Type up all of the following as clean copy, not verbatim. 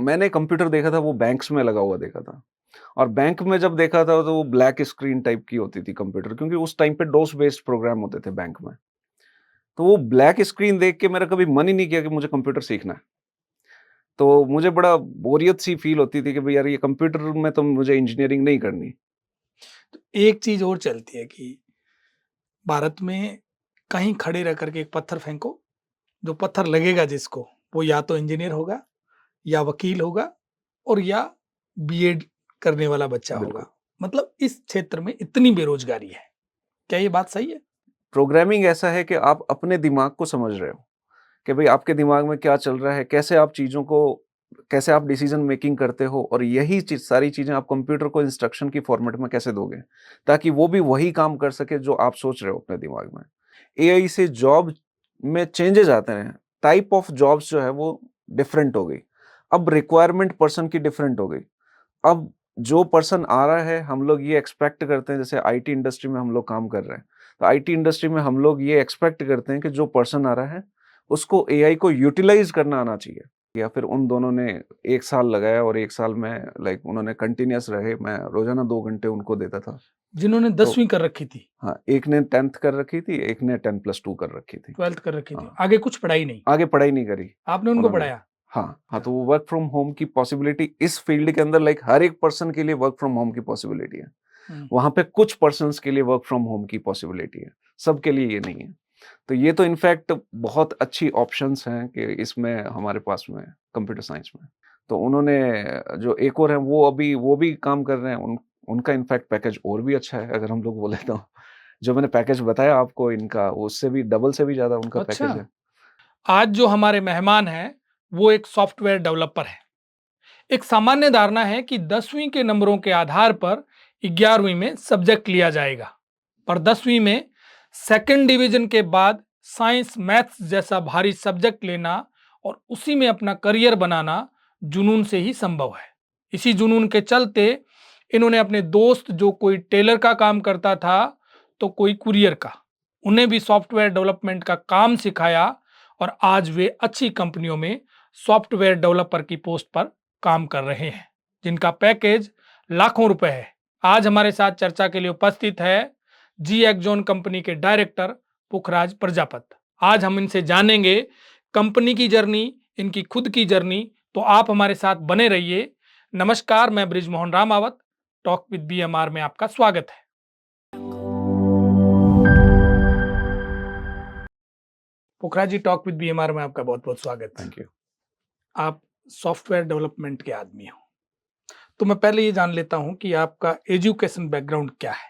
मैंने कंप्यूटर देखा था वो बैंक्स में लगा हुआ देखा था। और बैंक में जब देखा था तो वो ब्लैक स्क्रीन टाइप की होती थी कंप्यूटर, क्योंकि उस टाइम पे डोस बेस्ड प्रोग्राम होते थे बैंक में। तो वो ब्लैक स्क्रीन देख के मेरा कभी मन ही नहीं किया कि मुझे कंप्यूटर सीखना है। तो मुझे बड़ा बोरियत सी फील होती थी कि भाई यार ये कंप्यूटर में तो मुझे इंजीनियरिंग नहीं करनी। तो एक चीज और चलती है कि भारत में कहीं खड़े रह करके एक पत्थर फेंको, जो पत्थर लगेगा जिसको, वो या तो इंजीनियर होगा, या वकील होगा, और या बीएड करने वाला बच्चा बिल्कुल। होगा। मतलब इस क्षेत्र में इतनी बेरोजगारी है। क्या ये बात सही है? प्रोग्रामिंग ऐसा है कि आप अपने दिमाग को समझ रहे हो कि भाई आपके दिमाग में क्या चल रहा है, कैसे आप चीज़ों को, कैसे आप डिसीजन मेकिंग करते हो, और यही चीज़ सारी चीज़ें आप कंप्यूटर को इंस्ट्रक्शन की फॉर्मेट में कैसे दोगे, ताकि वो भी वही काम कर सके जो आप सोच रहे हो अपने दिमाग में। एआई से जॉब में चेंजेस आते हैं, टाइप ऑफ जॉब्स जो है वो डिफरेंट हो गई। अब रिक्वायरमेंट पर्सन की डिफरेंट हो गई। अब जो पर्सन आ रहा है, हम लोग ये एक्सपेक्ट करते हैं, जैसे आईटी इंडस्ट्री में हम लोग काम कर रहे हैं, तो आईटी इंडस्ट्री में हम लोग ये एक्सपेक्ट करते हैं कि जो पर्सन आ रहा है, उसको एआई को यूटिलाइज़ करना आना चाहिए। या फिर उन दोनों ने 1 साल लगाया और 1 साल में उन्होंने कंटिन्यूअस रहे, मैं रोज़ाना 2 घंटे उनको देता था। जिन्होंने तो 10वीं कर रखी थी, हाँ, एक ने 10th कर रखी थी, एक ने 10+2 कर रखी थी। 12th कर रखी थी, हाँ, आगे कुछ पढ़ाई नहीं, आगे पढ़ाई नहीं करी आपने उनको उन्होंने। पढ़ाया? हाँ, तो वो वर्क फ्रॉम होम की पॉसिबिलिटी इस फील्ड के अंदर हर एक पर्सन के लिए वर्क फ्रॉम होम की पॉसिबिलिटी है। हम्म। वहाँ पे कुछ पर्सन्स के लिए वर्क फ्रॉम होम की पॉसिबिलिटी है, सबके लिए ये नहीं है। तो ये तो इनफैक्ट बहुत अच्छी ऑप्शंस हैं कि इसमें हमारे पास में कंप्यूटर साइंस में। तो उन्होंने जो एक और हैं वो भी काम कर रहे हैं, उनका इनफैक्ट पैकेज और भी अच्छा है अगर हम लोग बोले तो। जो मैंने पैकेज बताया आपको इनका, उससे भी डबल से भी ज़्यादा उनका पैकेज अच्छा, है। आज जो हमारे मेहमान हैं वो एक सॉफ्टवेयर डेवलपर है। एक सामान्य धारणा है कि 10वीं के नंबरों के आधार पर 11वीं में सब्जेक्ट लिया जाएगा, पर 10वीं में सेकंड डिवीजन के बाद साइंस मैथ्स जैसा भारी सब्जेक्ट लेना और उसी में अपना करियर बनाना जुनून से ही संभव है। इसी जुनून के चलते इन्होंने अपने दोस्त, जो कोई टेलर का काम करता था तो कोई कुरियर का, उन्हें भी सॉफ्टवेयर डेवलपमेंट का काम सिखाया, और आज वे अच्छी कंपनियों में सॉफ्टवेयर डेवलपर की पोस्ट पर काम कर रहे हैं, जिनका पैकेज लाखों रुपए है। आज हमारे साथ चर्चा के लिए उपस्थित है जी एक्जॉन कंपनी के डायरेक्टर पुखराज प्रजापत। आज हम इनसे जानेंगे कंपनी की जर्नी, इनकी खुद की जर्नी। तो आप हमारे साथ बने रहिए। नमस्कार, मैं Brijmohan Ramawat, talk with BMR में आपका स्वागत है। Pukhraj ji, talk with BMR में आपका बहुत बहुत स्वागत। Thank you. आप सॉफ्टवेयर डेवलपमेंट के आदमी हो, तो मैं पहले ये जान लेता हूं कि आपका एजुकेशन बैकग्राउंड क्या है।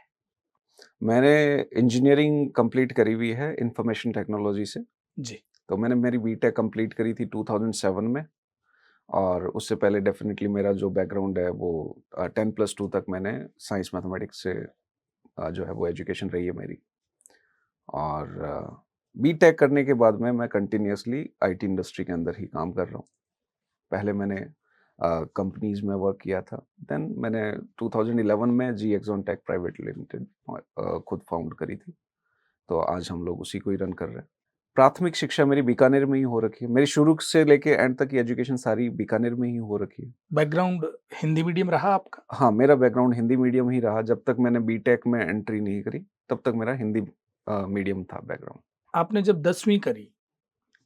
मैंने इंजीनियरिंग कंप्लीट करी हुई है इंफॉर्मेशन टेक्नोलॉजी से। जी। तो मैंने मेरी बीटेक कंप्लीट करी थी 2007 में। और उससे पहले डेफ़िनेटली मेरा जो बैकग्राउंड है वो 10+2 तक मैंने साइंस मैथमेटिक्स से जो है वो एजुकेशन रही है मेरी। और बीटेक करने के बाद में मैं कंटिन्यूअसली आईटी इंडस्ट्री के अंदर ही काम कर रहा हूँ। पहले मैंने कंपनीज़ में वर्क किया था। देन मैंने 2011 में जी एक्सॉन टेक प्राइवेट लिमिटेड खुद फाउंड करी थी। तो आज हम लोग उसी को ही रन कर रहे हैं। प्राथमिक शिक्षा मेरी बीकानेर में ही हो रखी है। मेरी शुरू से लेके एंड तक की एजुकेशन सारी बीकानेर में ही हो रखी है। बैकग्राउंड हिंदी मीडियम रहा आपका? हाँ, मेरा बैकग्राउंड हिंदी मीडियम ही रहा। जब तक मैंने बीटेक में एंट्री नहीं करी, तब तक मेरा हिंदी मीडियम था बैकग्राउंड। आपने जब 10वीं करी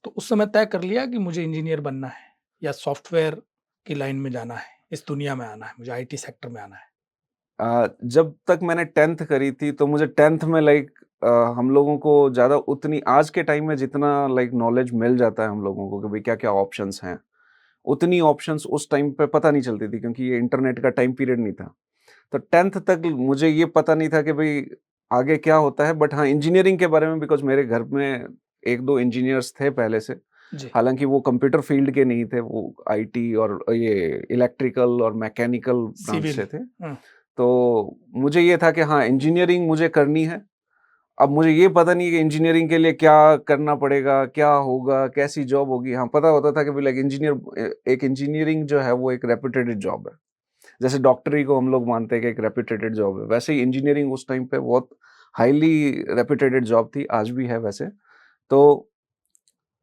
तो उस समय तय कर लिया कि मुझे इंजीनियर बनना है, या सॉफ्टवेयर की लाइन में जाना है, इस दुनिया में आना है, मुझे आईटी सेक्टर में आना है? जब तक मैंने 10th करी थी तो मुझे 10th में हम लोगों को ज़्यादा उतनी आज के टाइम में जितना नॉलेज मिल जाता है हम लोगों को कि भाई क्या-क्या ऑप्शंस हैं, उतनी ऑप्शंस उस टाइम पे पता नहीं चलती थी, क्योंकि ये इंटरनेट का टाइम पीरियड नहीं था। तो 10th तक मुझे ये पता नहीं था कि भई आगे क्या होता है, बट हाँ, इंजीनियरिंग के बारे में बिकॉज़ मेरे घर में 1-2 इंजीनियर्स थे पहले से। जी। हालाँकि वो कंप्यूटर फ़ील्ड के नहीं थे, वो आईटी और ये इलेक्ट्रिकल और मैकेनिकल ब्रांच सिविल। से थे। तो मुझे ये था कि हाँ, इंजीनियरिंग मुझे करनी है। अब मुझे ये पता नहीं है कि इंजीनियरिंग के लिए क्या करना पड़ेगा, क्या होगा, कैसी जॉब होगी। हाँ, पता होता था कि भई एक इंजीनियरिंग जो है वो एक रेप्यूटेड जॉब है। जैसे डॉक्टरी को हम लोग मानते हैं कि एक रेप्यूटेड जॉब है, वैसे ही इंजीनियरिंग उस टाइम पे बहुत हाईली रेप्यूटेड जॉब थी, आज भी है वैसे। तो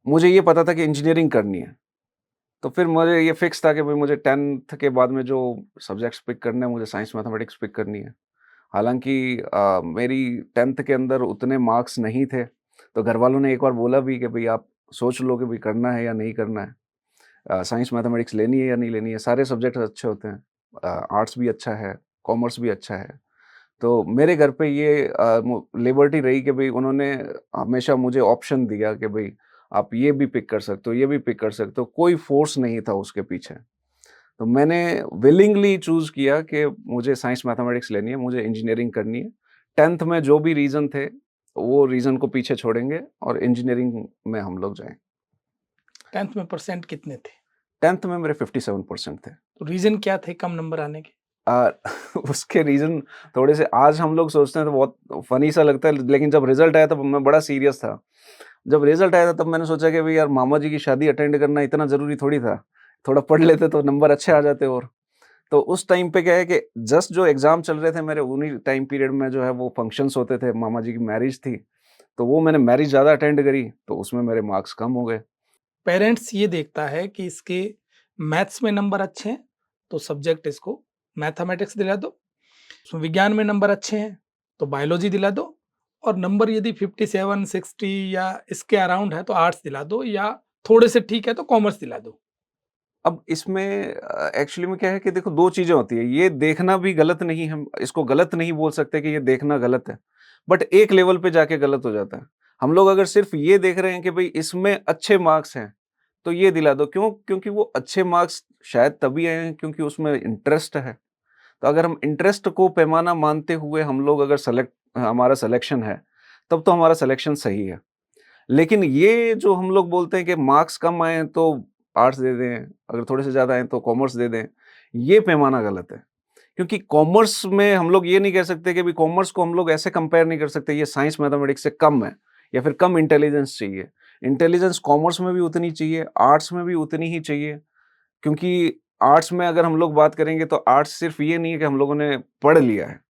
मुझे ये पता था कि इंजीनियरिंग करनी है। तो फिर मुझे ये फिक्स था कि भाई मुझे 10th के बाद में जो सब्जेक्ट्स पिक करने हैं, मुझे साइंस मैथमेटिक्स पिक करनी है। हालाँकि मेरी 10th के अंदर उतने मार्क्स नहीं थे, तो घरवालों ने एक बार बोला भी कि भई आप सोच लो कि भई करना है या नहीं करना है। साइंस मैथमेटिक्स लेनी है या नहीं लेनी है, सारे सब्जेक्ट अच्छे होते हैं। आर्ट्स भी अच्छा है, कॉमर्स भी अच्छा है। तो मेरे घर पे ये लिबर्टी रही कि भई उन्होंने हमेशा मुझे ऑप्शन दिया कि भई आप ये भी पिक कर सकते हो, ये भी पिक कर सकते हो, कोई फ़ोर्स नहीं था उसके पीछे। तो मैंने विलिंगली चूज़ किया कि मुझे साइंस मैथमेटिक्स लेनी है, मुझे इंजीनियरिंग करनी है। 10th में जो भी रीज़न थे, वो रीज़न को पीछे छोड़ेंगे और इंजीनियरिंग में हम लोग जाएँ। 10th में परसेंट कितने थे? 10th में मेरे 57% थे। तो रीज़न क्या थे कम नंबर आने के? अ, उसके रीज़न थोड़े से आज हम लोग सोचते हैं तो बहुत फ़नी सा लगता है, लेकिन जब रिज़ल्ट आया तब मैं बड़ा सीरियस था। जब रिज़ल्ट आया था तब मैंने सोचा कि भई यार मामा जी की शादी अटेंड करना इतना ज़रूरी थोड़ी था। थोड़ा पढ़ लेते तो नंबर अच्छे आ जाते और। तो उस टाइम पे क्या है कि जस्ट जो एग्ज़ाम चल रहे थे मेरे, उन्हीं टाइम पीरियड में जो है वो फंक्शन्स होते थे, मामा जी की मैरिज थी। तो वो मैंने मैरिज ज़्यादा अटेंड करी, तो उसमें मेरे मार्क्स कम हो गए। पेरेंट्स ये देखता है कि इसके मैथ्स में नंबर अच्छे हैं, तो सब्जेक्ट इसको मैथमेटिक्स दिला दो। उसमें विज्ञान में नंबर अच्छे हैं, तो बायोलॉजी दिला दो और नंबर यदि 57, 60 या इसके अराउंड है तो आर्ट्स दिला दो या थोड़े से ठीक है तो कॉमर्स दिला दो। अब इसमें एक्चुअली में क्या है कि देखो 2 चीज़ें होती हैं, ये देखना भी गलत नहीं, हम इसको गलत नहीं बोल सकते कि ये देखना गलत है, बट एक लेवल पे जाके गलत हो जाता है। हम लोग अगर सिर्फ़ ये देख रहे हैं कि भई इसमें अच्छे मार्क्स हैं, तो ये दिला दो, क्यों? क्योंकि वो अच्छे मार्क्स शायद तभी आए हैं क्योंकि उसमें इंटरेस्ट है। तो अगर हम इंटरेस्ट को पैमाना मानते हुए हम लोग अगर हमारा सिलेक्शन है, तब तो हमारा सिलेक्शन सही है। लेकिन ये जो हम लोग बोलते हैं कि मार्क्स कम आए हैं तो आर्ट्स दे दें, अगर थोड़े से ज़्यादा आए तो कॉमर्स दे दें, ये पैमाना गलत है। क्योंकि कॉमर्स में हम लोग ये नहीं कह सकते कि भई कॉमर्स को हम लोग ऐसे कंपेयर नहीं कर सकते, ये साइंस मैथमेटिक्स से कम है या फिर कम इंटेलिजेंस चाहिए। इंटेलिजेंस कॉमर्स में भी उतनी चाहिए, आर्ट्स में भी उतनी ही चाहिए। क्योंकि आर्ट्स में अगर हम लोग बात करेंगे तो आर्ट्स सिर्फ़ ये नहीं है कि हम लोगों ने पढ़ लिया है।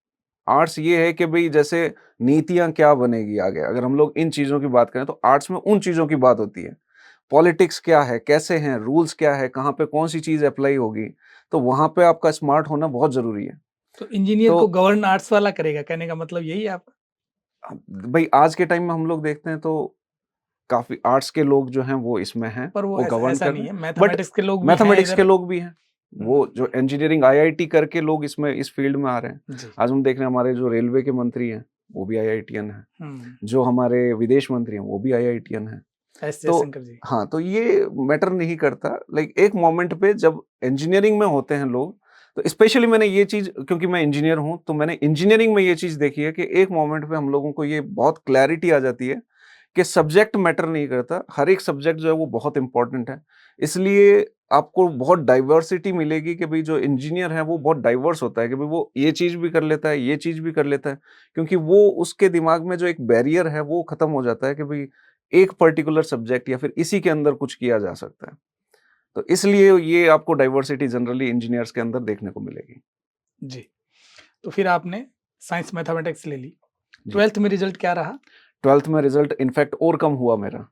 आर्ट्स ये है कि भई जैसे नीतियाँ क्या बनेगी आगे, अगर हम लोग इन चीज़ों की बात करें तो आर्ट्स में उन चीज़ों की बात होती है। पॉलिटिक्स क्या है, कैसे हैं, रूल्स क्या है, कहाँ पे कौन-सी चीज़ अप्लाई होगी, तो वहाँ पे आपका स्मार्ट होना बहुत ज़रूरी है। तो इंजीनियर को तो गवर्न आर्ट्स वाला करेगा, कहने का मतलब यही है आपका? भई आज के टाइम में हम लोग देखते हैं तो काफ़ी आर्ट्स के लोग जो हैं वो इसमें हैं, पर वो वो ऐसा गवर्न ऐसा कर नहीं रहे है, हैं, बट मैथमेटिक्स के लोग भी हैं मैथमेटिक्स के इधर। लोग भी हैं। वो हुँ, जो इंजीनियरिंग आईआईटी करके लोग इसमें इस फील्ड में आ रहे हैं। जी। आज हम देख रहे हैं हमारे जो रेलवे के मंत्री हैं, वो भी आईआईटीयन हैं। हुँ, जो हमारे विदेश मंत्री हैं, वो भी आईआईटीयन हैं। एस तो जयशंकर जी। हाँ, तो ये मैटर नहीं करता, लाइक एक मोमेंट पे जब इंजीनियरिंग में होते हैं लोग, तो स्पेशली मैंने ये चीज़, क्योंकि मैं इंजीनियर हूँ, तो मैंने इंजीनियरिंग में ये चीज़ देखी है कि एक मोमेंट पे हम लोगों को ये बहुत क्लैरिटी आ जाती है कि सब्जेक्ट मैटर नहीं करता, हर एक सब्जेक्ट जो है वो बहुत इम्पोर्टेंट है। इसलिए आपको बहुत डाइवर्सिटी मिलेगी कि भई जो इंजीनियर है वो बहुत डाइवर्स होता है कि भई वो ये चीज़ भी कर लेता है, ये चीज़ भी कर लेता है। क्योंकि वो उसके दिमाग में जो एक बैरियर है वो खत्म हो जाता है कि भई एक पर्टिकुलर सब्जेक्ट या फिर इसी के अंदर कुछ किया जा सकता है। तो इसलिए ये आपको डाइवर्सिटी जनरली इंजीनियर्स के अंदर देखने को मिलेगी। जी, तो फिर आपने साइंस मैथमेटिक्स ले ली। जी। 12th में रिज़ल्ट क्या रहा? 12th में रिज़ल्ट इनफैक्ट और कम हुआ मेरा।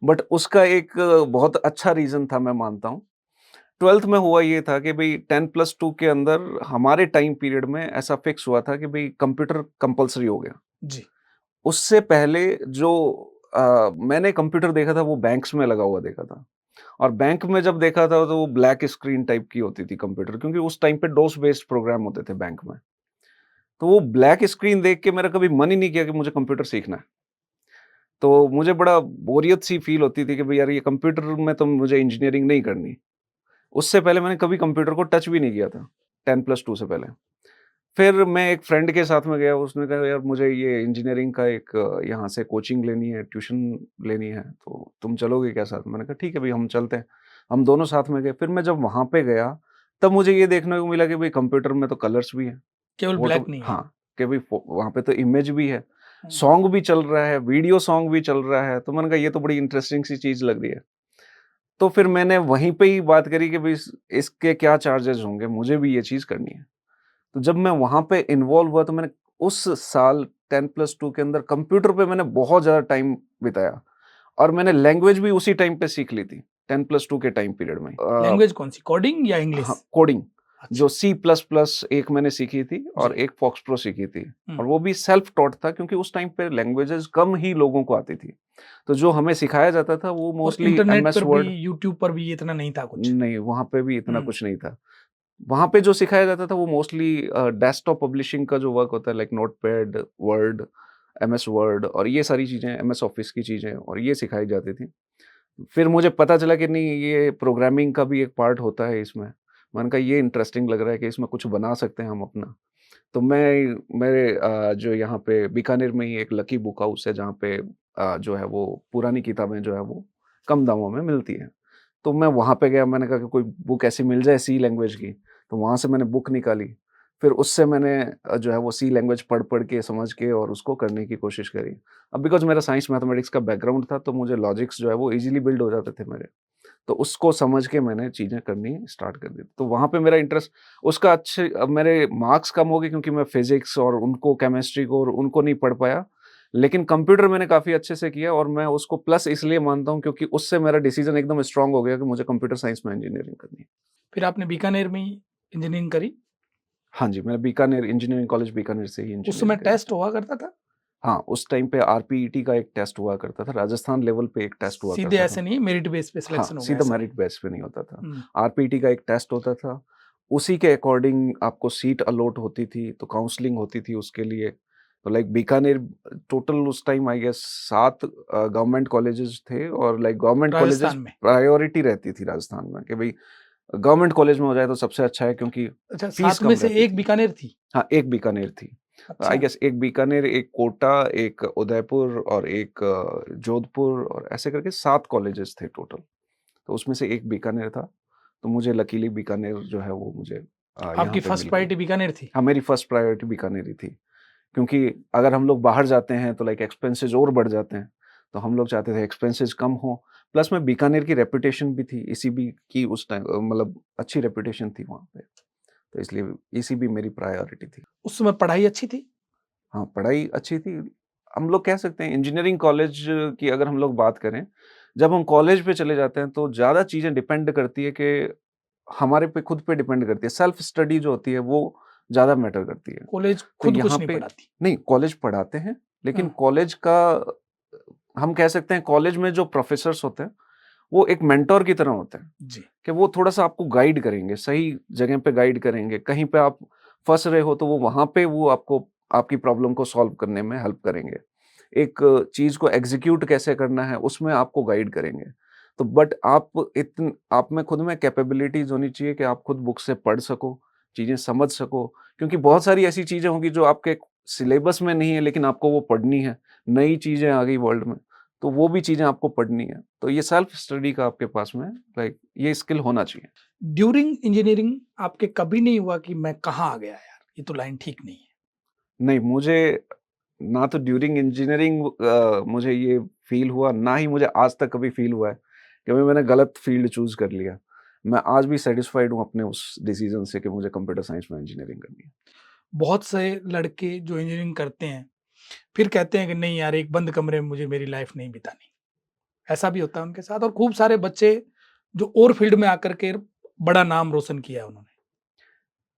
बट उसका एक बहुत अच्छा रीज़न था, मैं मानता हूँ। 12th में हुआ ये था कि भई 10+2 के अंदर हमारे टाइम पीरियड में ऐसा फिक्स हुआ था कि भई कंप्यूटर कंपल्सरी हो गया। जी, उससे पहले जो मैंने कंप्यूटर देखा था वो बैंक्स में लगा हुआ देखा था। और बैंक में जब देखा था तो वो ब्लैक स्क्रीन टाइप की होती थी कंप्यूटर, क्योंकि उस टाइम पे डोस बेस्ड प्रोग्राम होते थे बैंक में। तो वो ब्लैक स्क्रीन देख के मेरा कभी मन ही नहीं किया कि मुझे कंप्यूटर सीखना है। तो मुझे बड़ा बोरियत सी फ़ील होती थी कि भई यार ये कंप्यूटर में तो मुझे इंजीनियरिंग नहीं करनी। उससे पहले मैंने कभी कंप्यूटर को टच भी नहीं किया था, 10+2 से पहले। फिर मैं एक फ्रेंड के साथ में गया, उसने कहा यार मुझे ये इंजीनियरिंग का एक यहाँ से कोचिंग लेनी है, ट्यूशन लेनी है, तो तुम चलोगे क्या साथ में? मैंने कहा ठीक है भई हम चलते हैं। हम दोनों साथ में गए। फिर मैं जब वहाँ पे गया, तब मुझे ये देखने को मिला कि भई कंप्यूटर में तो कलर्स भी हैं, केवल फ़ोटो ब्लैक नहीं है। हाँ, कि भई वहाँ पे तो इमेज भी है, हुँ, सॉन्ग भी चल रहा है, वीडियो सॉन्ग भी चल रहा है, तो मैंने कहा ये तो बड़ी इंटरेस्टिंग सी चीज़ लग रही है। तो फिर मैंने वहीं पे ही बात करी कि भई इसके क्या चार्जेज़ होंगे? मुझे भी ये चीज़ करनी है। तो जब मैं वहाँ पे इन्वॉल्व हुआ तो मैंने उस साल 10+2 के अंदर कंप्यूटर पे मैंने बहुत ज़्यादा टाइम बिताया और मैंने लैंग्वेज भी उसी टाइम पे सीख ली थी। 10+2 के टाइम पीरियड में। लैंग्वेज कौन सी, कोडिंग या इंग्लिश? हाँ, कोडिंग, अच्छा। जो C++ एक मैंने सीखी थी और जी। एक फॉक्स प्रो सीखी थी, हम्म। और वो भी सेल्फ टॉट था क्योंकि उस टाइम पे लैंग्वेजेस कम ही लोगों को आती थी। तो जो हमें सिखाया जाता था वो और मोस्टली इंटरनेट MS पर भी, वर्ड। यूट्यूब पर भी इतना नहीं था कुछ। नहीं, वहाँ पे भी इतना हम्म। कुछ नहीं था। वहाँ पे जो सिखाया जाता था वो मोस्टली डेस्कटॉप पब्लिशिंग का जो वर्क होता है, like notepad, word, MS word और ये सारी चीज़ें, MS ऑफिस की चीज़ें, और ये सिखाई जाती थी। फिर मुझे पता चला कि नहीं, ये प्रोग्रामिंग का भी एक पार्ट होता है इसमें। मैंने कहा ये इंटरेस्टिंग लग रहा है कि इसमें कुछ बना सकते हैं हम अपना। तो मेरे जो यहाँ पे बीकानेर में ही एक लकी बुक हाउस है जहाँ पे जो है वो पुरानी किताबें जो है वो कम दामों में मिलती हैं। तो मैं वहाँ पे गया, मैंने कहा कि कोई बुक ऐसी मिल जाए सी लैंग्वेज की, तो वहाँ से मैंने बुक निकाली। फिर उससे मैंने जो है वो सी लैंग्वेज पढ़ के, समझ के और उसको करने की कोशिश करी। अब बिकॉज़ मेरा साइंस मैथमेटिक्स का बैकग्राउंड था, तो मुझे लॉजिक्स जो है वो ईज़िली बिल्ड हो जाते थे मेरे। तो उसको समझ के मैंने चीज़ें करनी स्टार्ट कर दी। तो वहाँ पे मेरा इंटरेस्ट उसका अच्छे, अब मेरे मार्क्स कम हो गए क्योंकि मैं फिज़िक्स और उनको केमिस्ट्री को और उनको नहीं पढ़ पाया। लेकिन कंप्यूटर मैंने काफ़ी अच्छे से किया और मैं उसको प्लस इसलिए मानता हूँ क्योंकि उससे मेरा डिसीज़न एकदम स्ट्रॉन्ग हो गया कि मुझे कंप्यूटर साइंस में इंजीनियरिंग करनी है। फिर आपने बीकानेर में ही इंजीनियरिंग करी? हाँ जी, मैंने बीकानेर इंजीनियरिंग कॉलेज बीकानेर से ही उस समय इंजीनियरिंग करी। टेस्ट हुआ करता था? हाँ, उस टाइम पे RPET का एक टेस्ट हुआ करता था, राजस्थान लेवल पे एक टेस्ट हुआ सीधे करता ऐसे था। नहीं, मेरिट बेस पे हाँ, सिलेक्शन होगा सीधा ऐसा नहीं? मेरिट बेस पे नहीं होता था। हम्म। RPT का एक टेस्ट होता था, उसी के अकॉर्डिंग आपको सीट अलॉट होती थी, तो काउंसलिंग होती थी उसके लिए। तो लाइक बीकानेर टोटल उस time I guess 7 government colleges थे और लाइक गवर्नमेंट कॉलेजेस राजस्थान में? प्रायोरिटी रहती थी राजस्थान में कि भई गवर्नमेंट कॉलेज में हो जाए तो सबसे अच्छा है क्योंकि अच्छा, फीस 7 में कम से रहती एक थी। बीकानेर थी? हाँ, एक बीकानेर थी। आई अच्छा। गेस एक बीकानेर, एक कोटा, एक उदयपुर और एक जोधपुर और ऐसे करके 7 कॉलेजेस थे टोटल। तो उसमें से एक बीकानेर था, तो मुझे लकीली बीकानेर जो है वो मुझे यहाँ आपकी पे फर्स्ट मिल गई। प्रायोरिटी बीकानेर थी? हाँ, मेरी फर्स्ट प्रायोरिटी बीकानेर ही थी, क्योंकि अगर हम लोग बाहर जाते हैं तो लाइक एक्सपेंसेस और बढ़ जाते हैं, तो हम लोग चाहते थे एक्सपेंसेस कम हो, प्लस में बीकानेर की रेपुटेशन भी थी, ईसीबी की उस टाइम मतलब अच्छी रेपुटेशन थी वहाँ पे, तो इसलिए ईसीबी मेरी प्रायोरिटी थी। उस समय पढ़ाई अच्छी थी? हाँ, पढ़ाई अच्छी थी। हम लोग कह सकते हैं इंजीनियरिंग कॉलेज की अगर हम लोग बात करें, जब हम कॉलेज पे चले जाते हैं तो ज़्यादा चीज़ें डिपेंड करती है कि हमारे पे खुद पे डिपेंड करती है। सेल्फ स्टडी जो होती है वो ज़्यादा मैटर करती है। कॉलेज तो खुद कुछ यहाँ नहीं पे पढ़ाती? नहीं, कॉलेज पढ़ाते हैं, लेकिन हाँ। कॉलेज का हम कह सकते हैं कॉलेज में जो प्रोफ़ेसर्स होते हैं, वो एक मेंटर की तरह होते हैं, जी। कि वो थोड़ा-सा आपको गाइड करेंगे, सही जगह पे गाइड करेंगे। कहीं पे आप फँस रहे हो तो वो वहाँ पे वो आपको आपकी प्रॉब्लम को सॉल्व करने में हेल्प करेंगे। एक चीज़ को एग्ज़ीक्यूट कैसे करना है उसमें आपको गाइड करेंगे। तो बट आप में खुद में कैपेबिलिटीज़ होनी चाहिए कि आप खुद बुक से पढ़ सको, चीज़ें समझ सको, क्योंकि बहुत सारी ऐसी चीज़ें होंगी जो आपके सिलेबस में नहीं है लेकिन आपको वो पढ़नी है। नई चीज़ें आ गई वर्ल्ड में, तो वो भी चीज़ें आपको पढ़नी है। तो ये सेल्फ स्टडी का आपके पास में लाइक ये स्किल होना चाहिए। ड्यूरिंग इंजीनियरिंग आपके कभी नहीं हुआ कि मैं कहाँ आ गया यार, ये तो लाइन ठीक नहीं है? नहीं, मुझे ना तो ड्यूरिंग इंजीनियरिंग मुझे ये फ़ील हुआ, ना ही मुझे आज तक कभी फ़ील हुआ है कि भाई मैंने गलत फ़ील्ड चूज़ कर लिया। मैं आज भी सैटिस्फाइड हूँ अपने उस डिसीज़न से कि मुझे कंप्यूटर साइंस में इंजीनियरिंग करनी है। बहुत से लड़के जो इंजीनियरिंग करते हैं, फिर कहते हैं कि नहीं यार, एक बंद कमरे में मुझे मेरी लाइफ नहीं बितानी। ऐसा भी होता है उनके साथ, और खूब सारे बच्चे जो और फील्ड में आकर के बड़ा नाम रोशन किया है उन्होंने।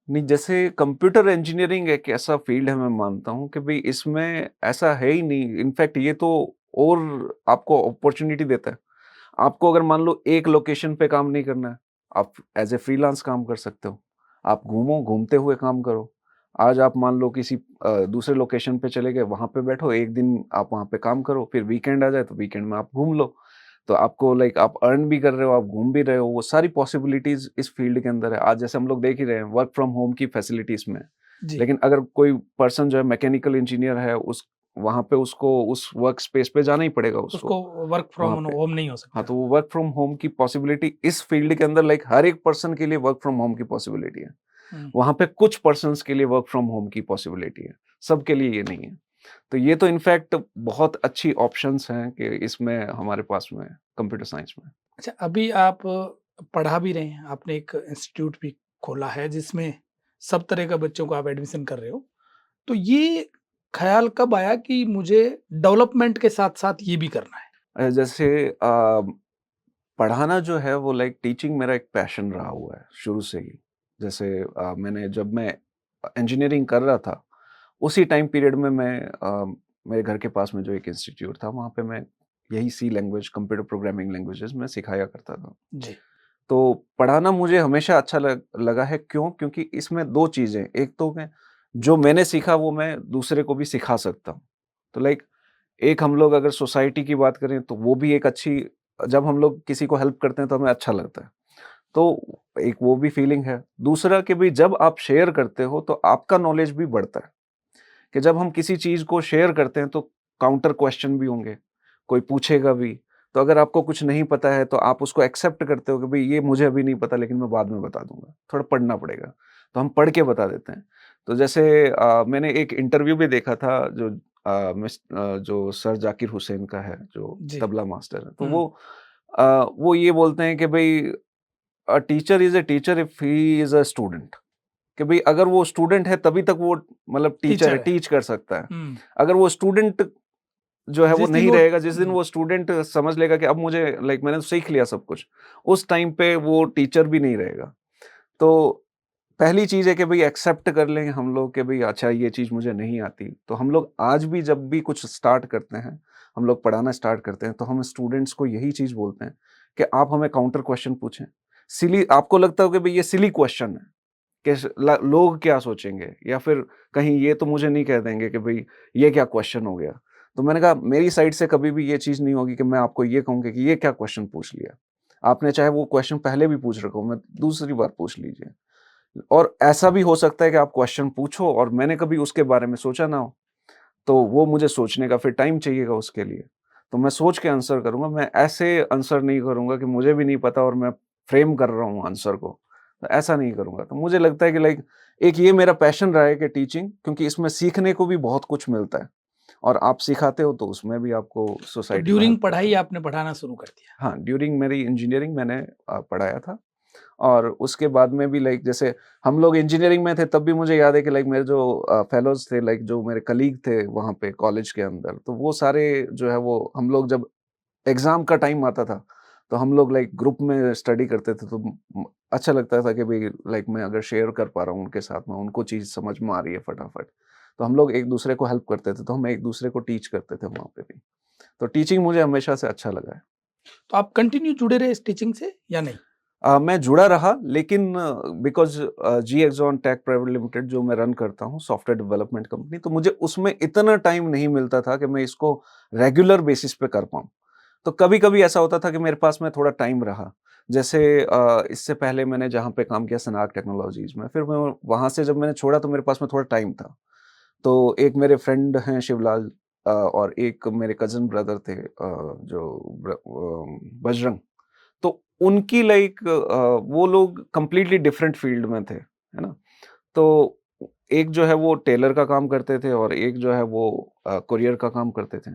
नहीं, जैसे कंप्यूटर इंजीनियरिंग एक ऐसा फ़ील्ड है, मैं मानता हूँ कि भई इसमें ऐसा है ही नहीं, इनफैक्ट ये तो और आपको अपॉर्च्युनिटी देता है। आपको अगर मान लो एक लोकेशन पे काम नहीं करना है, आप एज़ ए फ्रीलांस काम कर सकते हो। आप घूमो, घूमते हुए काम करो। आज आप मान लो किसी दूसरे लोकेशन पे चले गए, वहाँ पे बैठो, एक दिन आप वहाँ पे काम करो, फिर वीकेंड आ जाए तो वीकेंड में आप घूम लो। तो आपको लाइक आप अर्न भी कर रहे हो, आप घूम भी रहे हो, वो सारी पॉसिबिलिटीज़ इस फ़ील्ड के अंदर है। आज जैसे हम लोग देख ही रहे हैं, वर्क फ्रॉम होम की फैसिलिटी इसमें है। जी। लेकिन अगर कोई पर्सन जो है मैकेनिकल इंजीनियर है, उस वहाँ पे उसको उस वर्क स्पेस पे जाना ही पड़ेगा उसको, उसको वर्क वहाँ फ्रॉम पे। होम नहीं हो हाँ, सकता। तो वो वर्क फ्रॉम होम की पॉसिबिलिटी इस फील्ड के अंदर लाइक हर एक पर्सन के लिए वर्क फ्रॉम होम की पॉसिबिलिटी है। हम्म। वहाँ पे कुछ पर्सन्स के लिए वर्क फ्रॉम होम की पॉसिबिलिटी है, सबके लिए ये नहीं है। तो ये तो इनफैक्ट बहुत अच्छी ऑप्शंस हैं कि इसमें हमारे पास में कंप्यूटर साइंस में। अच्छा, अभी आप पढ़ा भी रहे हैं, आपने एक इंस्टीट्यूट भी खोला है जिसमें सब तरह का बच्चों को आप एडमिशन कर रहे हो। तो ये ख़्याल कब आया कि मुझे डेवलपमेंट के साथ-साथ ये भी करना है? जैसे पढ़ाना जो है वो लाइक टीचिंग मेरा एक पैशन रहा हुआ है शुरू से ही। जैसे मैंने जब मैं इंजीनियरिंग कर रहा था, उसी टाइम पीरियड में मैं मेरे घर के पास में जो एक इंस्टीट्यूट था, वहाँ पे मैं यही सी लैंग्वेज, कंप्यूटर प्रोग्रामिंग लैंग्वेजेज़ मैं सिखाया करता था। जी। तो पढ़ाना मुझे हमेशा अच्छा लगा है, क्यों? क्योंकि इसमें 2 चीज़ें, एक तो मैं जो मैंने सीखा वो मैं दूसरे को भी सिखा सकता हूँ। तो लाइक एक हम लोग अगर सोसाइटी की बात करें तो वो भी एक अच्छी, जब हम लोग किसी को हेल्प करते हैं तो हमें अच्छा लगता है। तो एक वो भी फीलिंग है। दूसरा कि भई जब आप शेयर करते हो तो आपका नॉलेज भी बढ़ता है, कि जब हम किसी चीज़ को शेयर करते हैं तो काउंटर क्वेश्चन भी होंगे, कोई पूछेगा भी। तो अगर आपको कुछ नहीं पता है तो आप उसको एक्सेप्ट करते हो कि भई ये मुझे अभी नहीं पता, लेकिन मैं बाद में बता दूँगा, थोड़ा पढ़ना पड़ेगा। तो हम पढ़ के बता देते हैं। तो जैसे मैंने एक इंटरव्यू भी देखा था जो जो सर ज़ाकिर हुसैन का है, जो जी। तबला मास्टर है। तो हुँ। वो ये बोलते हैं कि भई a teacher is a teacher if he is a student. कि भई अगर वो स्टूडेंट है तभी तक वो मतलब टीचर है, टीचर है। टीच कर सकता है। हुँ। अगर वो स्टूडेंट जो है वो जिस दिन नहीं वो रहेगा, जिस दिन वो स्टूडेंट समझ लेगा कि अब मुझे लाइक मैंने तो सीख लिया सब कुछ, उस टाइम पे वो टीचर भी नहीं रहेगा। तो पहली चीज़ है कि भई एक्सेप्ट कर लें हम लोग कि भई अच्छा ये चीज़ मुझे नहीं आती। तो हम लोग आज भी जब भी कुछ स्टार्ट करते हैं, हम लोग पढ़ाना स्टार्ट करते हैं, तो हम स्टूडेंट्स को यही चीज़ बोलते हैं कि आप हमें काउंटर क्वेश्चन पूछें। सिली आपको लगता हो कि भई ये सिली क्वेश्चन है, कि लोग क्या सोचेंगे, या फिर कहीं ये तो मुझे नहीं कह देंगे कि भाई ये क्या क्वेश्चन हो गया। तो मैंने कहा मेरी साइड से कभी भी ये चीज़ नहीं होगी कि मैं आपको ये कहूँगी कि ये क्या क्वेश्चन पूछ लिया। आपने चाहे वो क्वेश्चन पहले भी पूछ रखा हो, मैं दूसरी बार पूछ लीजिए। और ऐसा भी हो सकता है कि आप क्वेश्चन पूछो और मैंने कभी उसके बारे में सोचा ना हो, तो वो मुझे सोचने का फिर टाइम चाहिएगा उसके लिए। तो मैं सोच के आंसर करूँगा, मैं ऐसे आंसर नहीं करूँगा कि मुझे भी नहीं पता और मैं फ्रेम कर रहा हूँ आंसर को, तो ऐसा नहीं करूँगा। तो मुझे लगता है कि लाइक एक ये मेरा पैशन रहा है कि टीचिंग, क्योंकि इसमें सीखने को भी बहुत कुछ मिलता है और आप सिखाते हो तो उसमें भी आपको तो सोसाइटी को ड्यूरिंग हेल्प करता पढ़ाई है। आपने पढ़ाना शुरू कर दिया। हाँ, ड्यूरिंग मेरी इंजीनियरिंग मैंने पढ़ाया था। और उसके बाद में भी लाइक जैसे हम लोग इंजीनियरिंग में थे तब भी मुझे याद है कि लाइक मेरे जो फेलोज़ थे, लाइक जो मेरे कलीग थे वहाँ पे कॉलेज के अंदर, तो वो सारे जो है वो हम लोग जब एग्ज़ाम का टाइम आता था, तो हम लोग लाइक ग्रुप में स्टडी करते थे, तो अच्छा लगता था कि भई लाइक मैं अगर शेयर कर पा रहा हूँ उनके साथ में, उनको चीज़ समझ में आ रही है फटाफट। तो हम लोग एक-दूसरे को हेल्प करते थे, तो हम एक-दूसरे को टीच करते थे वहाँ पे भी। तो टीचिंग मुझे हमेशा से अच्छा लगा है। तो आप कंटिन्यू जुड़े रहे इस टीचिंग से या नहीं? मैं जुड़ा रहा, लेकिन because G Exxon tech private limited जो मैं रन करता हूँ, सॉफ्टवेयर डेवलपमेंट कंपनी, तो मुझे उसमें इतना टाइम नहीं मिलता था कि मैं इसको रेगुलर बेसिस पे कर पाऊँ। तो कभी-कभी ऐसा होता था कि मेरे पास में थोड़ा टाइम रहा। जैसे इससे पहले मैंने जहाँ पे काम किया सनाग टेक्नोलॉजीज़ में, फिर मैं वहाँ से जब मैंने छोड़ा तो मेरे पास में थोड़ा टाइम था। तो एक मेरे फ्रेंड हैं शिवलाल, और एक मेरे कज़िन ब्रदर थे जो बजरंग। तो उनकी लाइक वो लोग कंप्लीटली डिफरेंट फील्ड में थे, है ना? तो एक जो है वो टेलर का काम करते थे और एक जो है वो कोरियर का काम करते थे।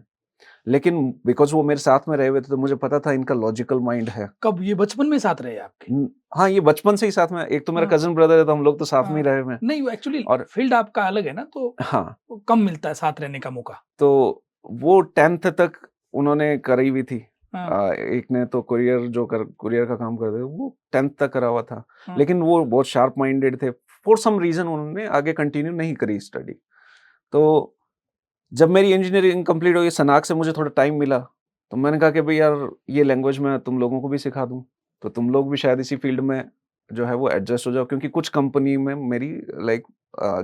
लेकिन बिकॉज़ वो मेरे साथ में रहे हुए थे तो मुझे पता था इनका लॉजिकल माइंड है। कब ये बचपन में साथ रहे आपके? हाँ, ये बचपन से ही साथ में, एक तो मेरा हाँ, कज़िन ब्रदर है तो हम लोग तो साथ में ही हाँ। रहे हुए हैं। नहीं वो एक्चुअली और फील्ड आपका अलग है ना तो हाँ, कम मिलता है साथ रहने का मौका। तो वो 10th तक उन्होंने करी हुई थी। हाँ, एक ने तो कुरियर का काम करते थे, वो 10th तक करा हुआ था। हाँ। लेकिन वो बहुत शार्प माइंडेड थे। फॉर सम रीज़न उन्होंने आगे कंटिन्यू नहीं करी स्टडी। तो जब मेरी इंजीनियरिंग कंप्लीट हुई, सनाग से मुझे थोड़ा टाइम मिला, तो मैंने कहा कि भई यार ये लैंग्वेज मैं तुम लोगों को भी सिखा दूँ, तो तुम लोग भी शायद इसी फ़ील्ड में जो है वो एडजस्ट हो जाओ, क्योंकि कुछ कंपनी में मेरी लाइक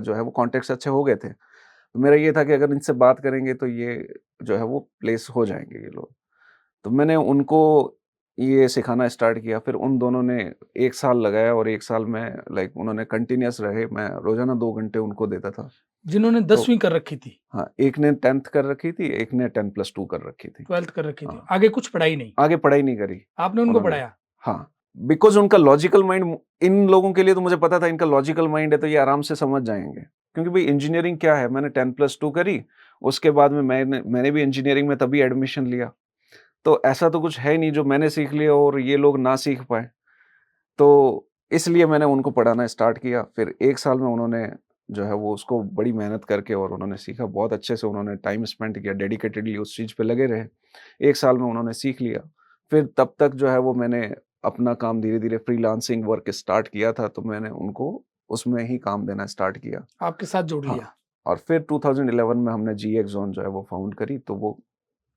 जो है वो कॉन्टैक्ट्स अच्छे हो गए थे। तो मेरा ये था कि अगर इनसे बात करेंगे तो ये जो है वो प्लेस हो जाएँगे ये लोग। तो मैंने उनको ये सिखाना स्टार्ट किया, फिर उन दोनों ने 1 साल लगाया और 1 साल में लाइक उन्होंने कंटीन्यूअस रहे, मैं रोज़ाना 2 घंटे उनको देता था। जिन्होंने तो 10वीं कर रखी थी, हाँ, एक ने 10th कर रखी थी, एक ने 10+2 कर रखी थी। 12th कर रखी थी। हाँ, आगे कुछ पढ़ाई नहीं। आगे पढ़ाई नहीं करी आपने उनको उन्होंने। पढ़ाया। हाँ, बिकॉज़ उनका लॉजिकल माइंड, इन लोगों के लिए तो मुझे पता था इनका लॉजिकल माइंड है तो ये आराम से समझ जाएँगे। क्योंकि भई इंजीनियरिंग क्या है, मैंने 10+2 करी, उसके बाद में मैंने भी इंजीनियरिंग में तभी एडमिशन लिया। तो ऐसा तो कुछ है नहीं जो मैंने सीख लिया और ये लोग ना सीख पाएँ। तो इसलिए मैंने उनको पढ़ाना स्टार्ट किया। फिर 1 साल में उन्होंने जो है वो उसको बड़ी मेहनत करके और उन्होंने सीखा। बहुत अच्छे से उन्होंने टाइम स्पेंड किया, डेडिकेटेडली उस चीज़ पे लगे रहे। 1 साल में उन्होंने सीख लिया। फिर तब तक जो है वो मैंने अपना काम धीरे-धीरे फ्रीलांसिंग वर्क स्टार्ट किया था, तो मैंने उनको उसमें ही काम देना स्टार्ट किया। आपके साथ जोड़ हाँ, लिया। और फिर 2011 में हमने जीएक्स ज़ोन जो है वो फाउंड करी, तो वो